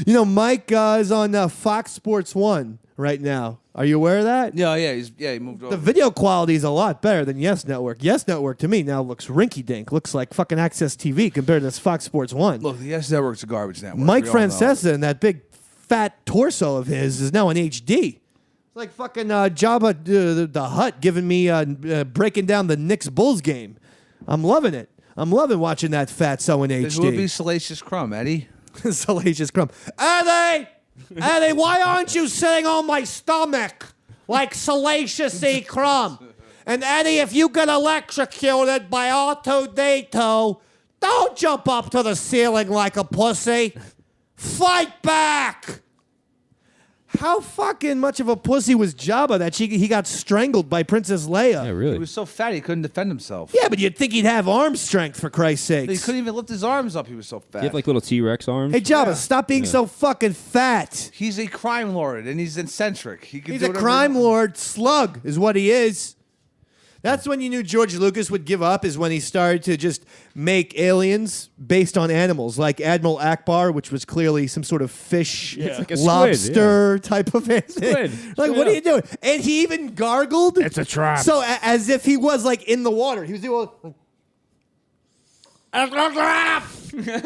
No. Mike is on Fox Sports 1 right now. Are you aware of that? Yeah, he moved over. The video quality is a lot better than Yes Network. Yes Network, to me, now looks rinky-dink. Looks like fucking Access TV compared to this Fox Sports 1. Look, the Yes Network's a garbage network. Mike Francesa and that big fat torso of his is now in HD. It's like fucking Jabba the Hutt giving me breaking down the Knicks-Bulls game. I'm loving it. I'm loving watching that fatso in HD. Who would be Salacious Crumb, Eddie? Salacious Crumb. Eddie, why aren't you sitting on my stomach like Salacious E. Crumb? And Eddie, if you get electrocuted by R2-D2, don't jump up to the ceiling like a pussy. Fight back. How fucking much of a pussy was Jabba that he got strangled by Princess Leia? Yeah, really. He was so fat he couldn't defend himself. Yeah, but you'd think he'd have arm strength, for Christ's sakes. He couldn't even lift his arms up. He was so fat. You have like little T-Rex arms. Hey, Jabba, stop being so fucking fat. He's a crime lord, and he's eccentric. He's a crime lord slug, is what he is. That's when you knew George Lucas would give up, is when he started to just make aliens based on animals, like Admiral Akbar, which was clearly some sort of fish, like a lobster type of thing. Squid. Like, what are you doing? And he even gargled. It's a trap. So as if he was like in the water. He was doing it's a trap! It's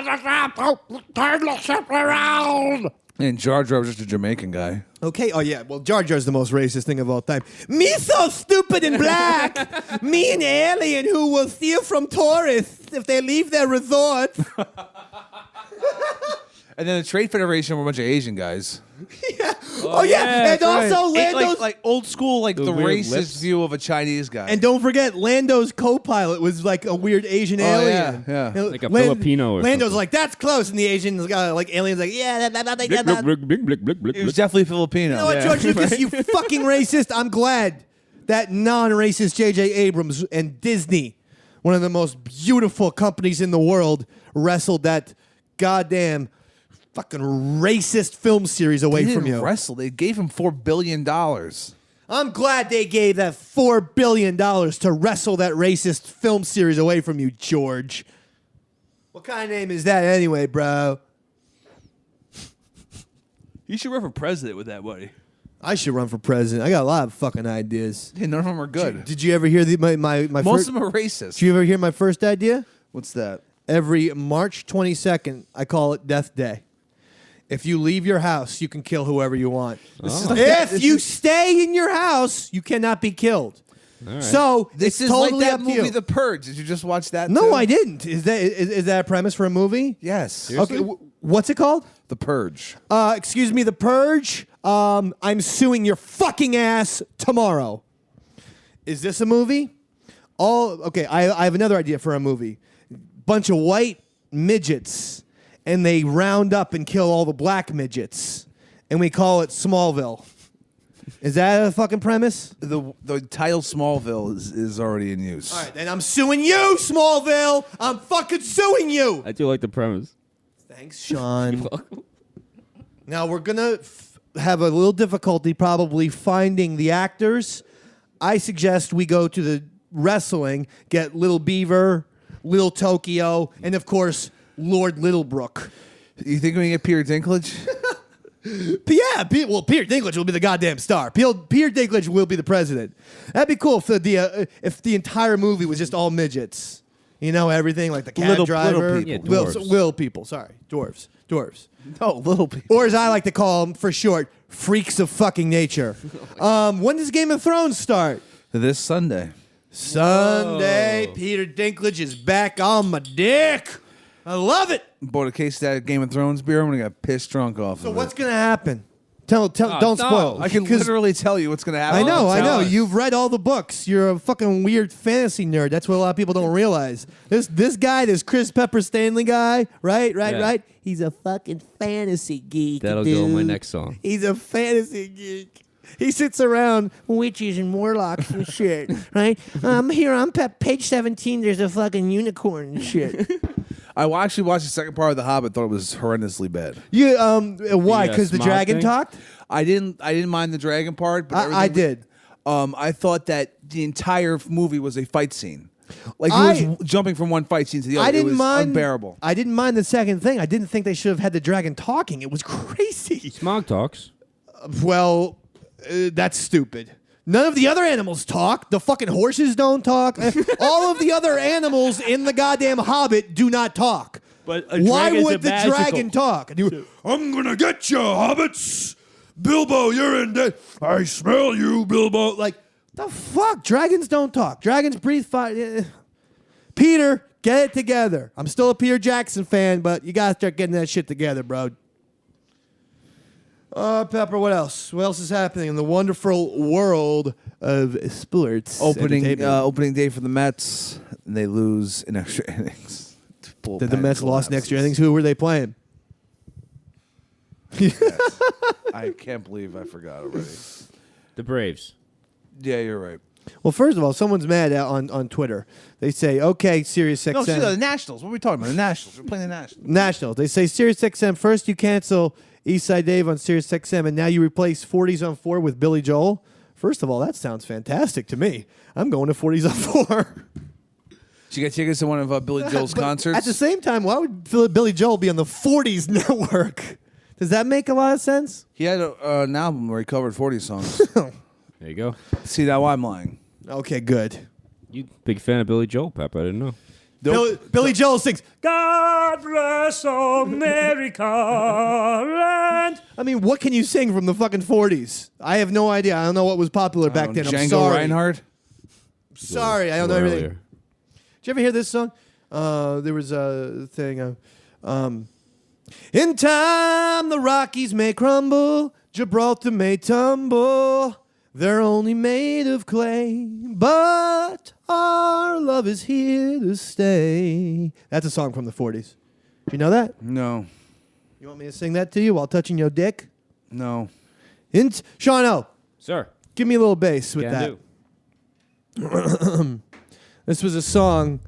a trap! Turn the ship around! And Jar Jar was just a Jamaican guy. Okay, oh yeah, well, Jar Jar's the most racist thing of all time. Me so stupid and black! Me an alien who will steal from tourists if they leave their resort. And then the Trade Federation were a bunch of Asian guys. Yeah. Oh, yeah. And also Lando's... Like old school, like the racist lips. view of a Chinese guy. And don't forget, Lando's co-pilot was like a weird Asian alien. Yeah. Like a Filipino or Lando's something. like, that's close. And the Asian like alien's like, yeah. He was definitely Filipino. You know what, George Lucas, you fucking racist. I'm glad that non-racist J.J. Abrams and Disney, one of the most beautiful companies in the world, wrestled that goddamn fucking racist film series away from you. Wrestle. They gave him $4 billion. I'm glad they gave that $4 billion to wrestle that racist film series away from you, George. What kind of name is that anyway, bro? You should run for president with that money. I should run for president. I got a lot of fucking ideas. Yeah, none of them are good. Did you ever hear my Most of them are racist. Did you ever hear my first idea? What's that? Every March 22nd, I call it Death Day. If you leave your house, you can kill whoever you want. If you stay in your house, you cannot be killed. Right. So This it's is totally like that up to movie, you. The Purge. Did you just watch that? No, too? I didn't. Is that a premise for a movie? Yes. Okay. What's it called? The Purge. Excuse me, The Purge. I'm suing your fucking ass tomorrow. Is this a movie? Okay. I have another idea for a movie. Bunch of white midgets, and they round up and kill all the black midgets, and we call it Smallville. Is that a fucking premise? The title Smallville is already in use. All right, then I'm suing you, Smallville. I'm fucking suing you. I do like the premise. Thanks, Sean. Now we're gonna have a little difficulty probably finding the actors. I suggest we go to the wrestling, get Little Beaver, Little Tokyo, and of course Lord Littlebrook. You think we can get Peter Dinklage? Yeah, Peter Dinklage will be the goddamn star. Peter Dinklage will be the president. That'd be cool if the entire movie was just all midgets. You know, everything like the cab driver. Little people. Yeah, dwarves. Little people, sorry. Dwarves. No, little people. Or as I like to call them for short, freaks of fucking nature. When does Game of Thrones start? This Sunday. Sunday, Whoa. Peter Dinklage is back on my dick. I love it. Bought a case of that Game of Thrones beer. I'm gonna get pissed drunk off. So of what's it. going to happen? Don't no. spoil. I can 'Cause literally tell you what's gonna happen. I know. tell us. You've read all the books. You're a fucking weird fantasy nerd. That's what a lot of people don't realize. This guy, this Chris Pepper Stanley guy, right? He's a fucking fantasy geek. That'll dude. go in my next song. He's a fantasy geek. He sits around witches and warlocks and shit, right? Here on page 17, there's a fucking unicorn and shit. I actually watched the second part of The Hobbit. Thought it was horrendously bad. You why? The, Because the smog dragon thing? talked. I didn't mind the dragon part, but I did. I thought that the entire movie was a fight scene. Like I- he was jumping from one fight scene to the other. I didn't it was mind. unbearable. I didn't mind the second thing. I didn't think they should have had the dragon talking. It was crazy. Smog talks. Well, that's stupid. None of the other animals talk. The fucking horses don't talk. All of the other animals in the goddamn Hobbit do not talk. But why would the dragon talk? And I'm gonna get you, hobbits. Bilbo, you're in debt. I smell you, Bilbo. like, the fuck? Dragons don't talk. Dragons breathe fire. Peter, get it together. I'm still a Peter Jackson fan, but you gotta start getting that shit together, bro. Pepper, what else? What else is happening in the wonderful world of sports? Opening entertainment? day for the Mets, and they lose in extra innings. Did the Mets lost next year innings? Who were they playing? I can't believe I forgot already. The Braves. Yeah, you're right. Well, first of all, someone's mad on Twitter. They say, okay, Sirius XM. No, see, the Nationals. What are we talking about? The Nationals. We're playing the Nationals. Nationals. They say Sirius XM, first you cancel Eastside Dave on Sirius XM, and now you replace 40s on 4 with Billy Joel. First of all, that sounds fantastic to me. I'm going to 40s on 4. Did you get tickets to one of Billy Joel's But concerts? At the same time, why would Billy Joel be on the 40s network? Does that make a lot of sense? He had an album where he covered 40 songs. There you go. See, now I'm lying. Okay, good. You big fan of Billy Joel, Pep? I didn't know. Billy Joel sings, God bless America. Land. I mean, what can you sing from the fucking 40s? I have no idea. I don't know what was popular back then. I'm Django sorry. Reinhardt? Sorry, I don't know Earlier. everything. Did you ever hear this song? There was a thing. In time, the Rockies may crumble, Gibraltar may tumble. They're only made of clay, but our love is here to stay. That's a song from the 40s. Do you know that? No. You want me to sing that to you while touching your dick? No. Shawno, Sir. give me a little bass with Can that. do. This was a song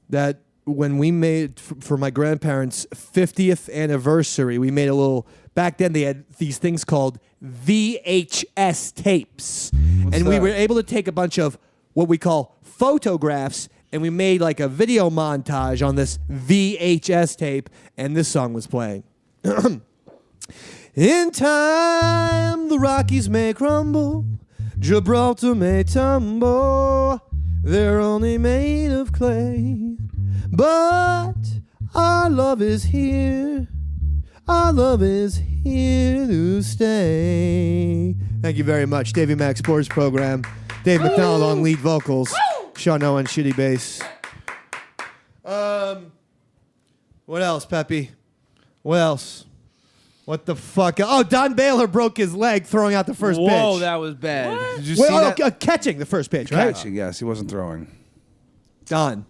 that when we made for my grandparents' 50th anniversary, we made a little. Back then, they had these things called VHS tapes, and we that? were able to take a bunch of what we call photographs, and we made like a video montage on this VHS tape, and this song was playing. In time, the Rockies may crumble, Gibraltar may tumble. They're only made of clay, but our love is here. Our love is here to stay. Thank you very much. Davey Mac Sports Program. Dave McDonald on lead vocals. Shawno on shitty bass. What else, Peppy? What else? What the fuck? Oh, Don Baylor broke his leg throwing out the first pitch. Whoa, that was bad. Did you Wait, see that? catching the first pitch, right? Catching, yes. He wasn't throwing. Don,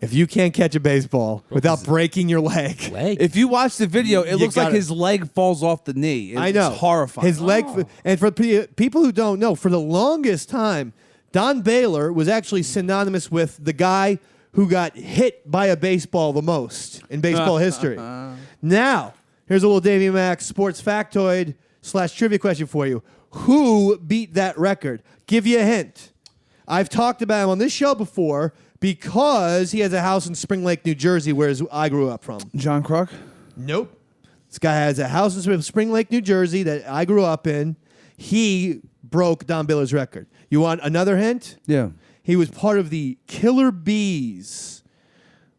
if you can't catch a baseball without breaking your leg. If you watch the video, it You looks like gotta- his leg falls off the knee. I know. It's horrifying. His leg, and for people who don't know, for the longest time, Don Baylor was actually synonymous with the guy who got hit by a baseball the most in baseball history. Now, here's a little Davey Mac sports factoid / trivia question for you. Who beat that record? Give you a hint. I've talked about him on this show before because he has a house in Spring Lake, New Jersey, where I grew up from. John Kruk? Nope. This guy has a house in Spring Lake, New Jersey that I grew up in. He broke Don Baylor's record. You want another hint? Yeah. He was part of the Killer Bees,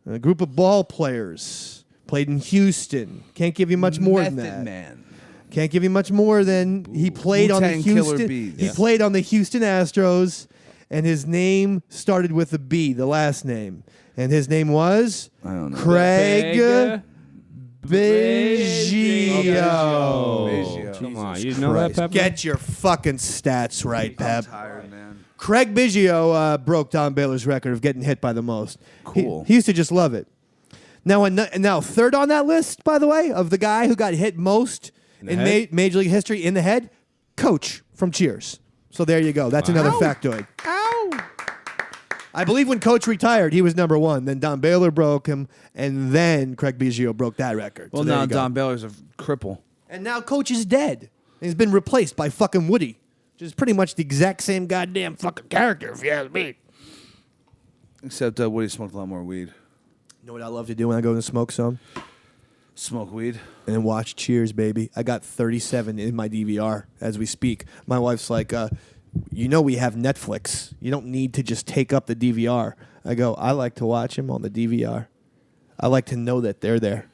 a group of ball players. Played in Houston. Can't give you much more than that. Man. Can't give you much more than he played on the Wu-Tang Killer Houston. Bees. He Yeah. played on the Houston Astros, and his name started with a B, the last name. And his name was Craig Biggio. Come on, you know that, Pepper? Get your fucking stats right, Pep. I'm tired, man. Craig Biggio broke Don Baylor's record of getting hit by the most. Cool. He used to just love it. Now third on that list, by the way, of the guy who got hit most in Major League history in the head, Coach from Cheers. So there you go. That's another factoid. Ow! I believe when Coach retired, he was number one. Then Don Baylor broke him, and then Craig Biggio broke that record. Well, so there now you go. Don Baylor's a cripple. And now Coach is dead. He's been replaced by fucking Woody, which is pretty much the exact same goddamn fucking character, if you ask me. Except Woody smoked a lot more weed. You know what I love to do when I go to the smoke zone? Smoke weed. And then watch Cheers, baby. I got 37 in my DVR as we speak. My wife's like, you know we have Netflix. You don't need to just take up the DVR. I go, I like to watch them on the DVR. I like to know that they're there.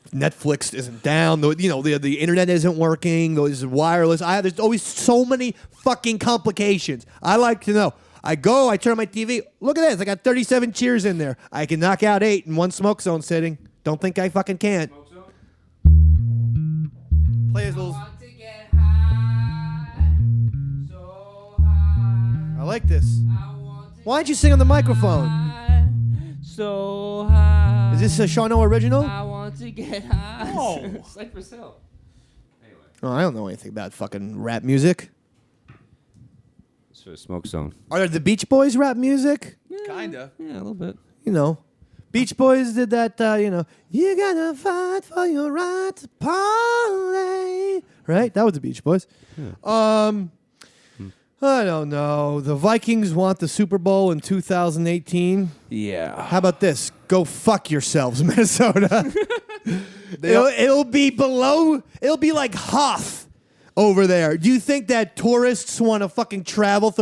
Netflix isn't down. The internet isn't working. There's wireless. There's always so many fucking complications. I like to know. I turn on my TV. Look at this. I got 37 Cheers in there. I can knock out 8 in one smoke zone sitting. Don't think I fucking can't. Play his little... I like this. Why don't you sing on the microphone? So high. Is this a Shawno original? I want to get high. Oh. Cypress Hill. Anyway. Oh, I don't know anything about fucking rap music. It's for the smoke zone. Are there the Beach Boys rap music? Kinda. Yeah, a little bit. You know. Beach Boys did that, you gotta fight for your right to party. Right? That was the Beach Boys. Yeah. I don't know. The Vikings want the Super Bowl in 2018. Yeah. How about this? Go fuck yourselves, Minnesota. It'll be below. It'll be like Hoth over there. Do you think that tourists want to fucking travel?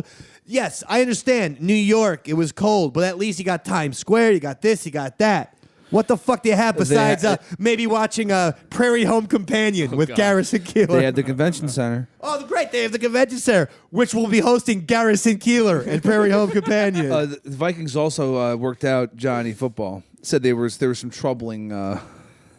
Yes, I understand. New York, it was cold, but at least you got Times Square. You got this. You got that. What the fuck do you have besides maybe watching a Prairie Home Companion with Garrison Keeler? They had the convention center. Oh, great. They have the convention center, which will be hosting Garrison Keeler and Prairie Home Companion. The Vikings also worked out Johnny Football. Said there was some troubling. Johnny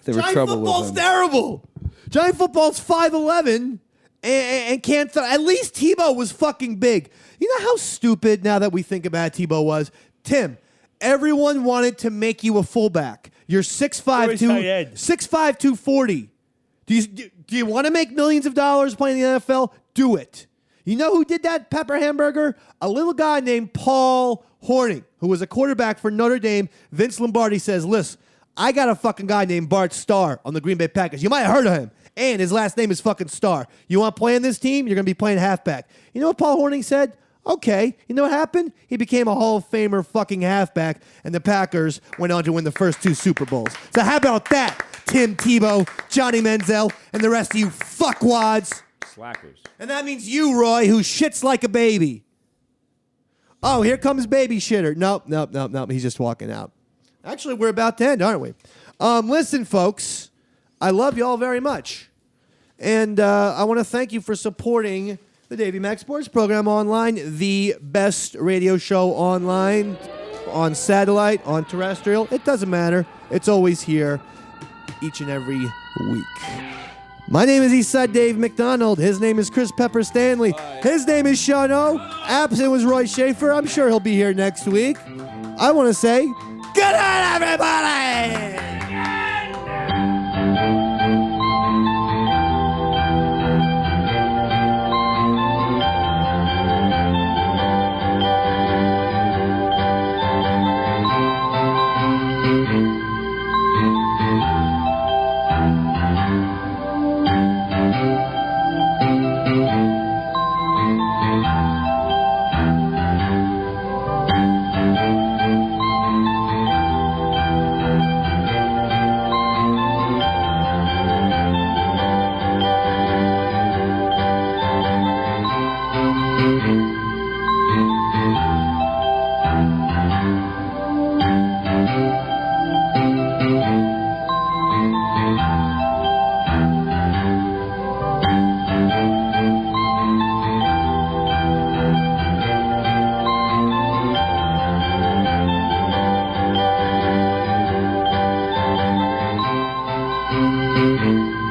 Football's terrible. Johnny Football's 5'11" and can't throw. At least Tebow was fucking big. You know how stupid, now that we think about it, Tebow was? Tim, everyone wanted to make you a fullback. You're 6'5", 240. Do you want to make millions of dollars playing in the NFL? Do it. You know who did that, Pepper Hamburger? A little guy named Paul Hornung, who was a quarterback for Notre Dame. Vince Lombardi says, listen, I got a fucking guy named Bart Starr on the Green Bay Packers. You might have heard of him. And his last name is fucking Starr. You want to play on this team? You're going to be playing halfback. You know what Paul Hornung said? Okay. You know what happened? He became a Hall of Famer fucking halfback, and the Packers went on to win the first 2 Super Bowls. So how about that, Tim Tebow, Johnny Manziel, and the rest of you fuckwads? Slackers. And that means you, Roy, who shits like a baby. Oh, here comes baby shitter. Nope. He's just walking out. Actually, we're about to end, aren't we? Listen, folks, I love you all very much. And I want to thank you for supporting the Davey Mac Sports Program online, the best radio show online, on satellite, on terrestrial. It doesn't matter. It's always here each and every week. My name is Eastside Dave McDonald. His name is Chris Pepper Stanley. His name is Sean O. Absent was Roy Schaefer. I'm sure he'll be here next week. I want to say, good night, everybody! Bye.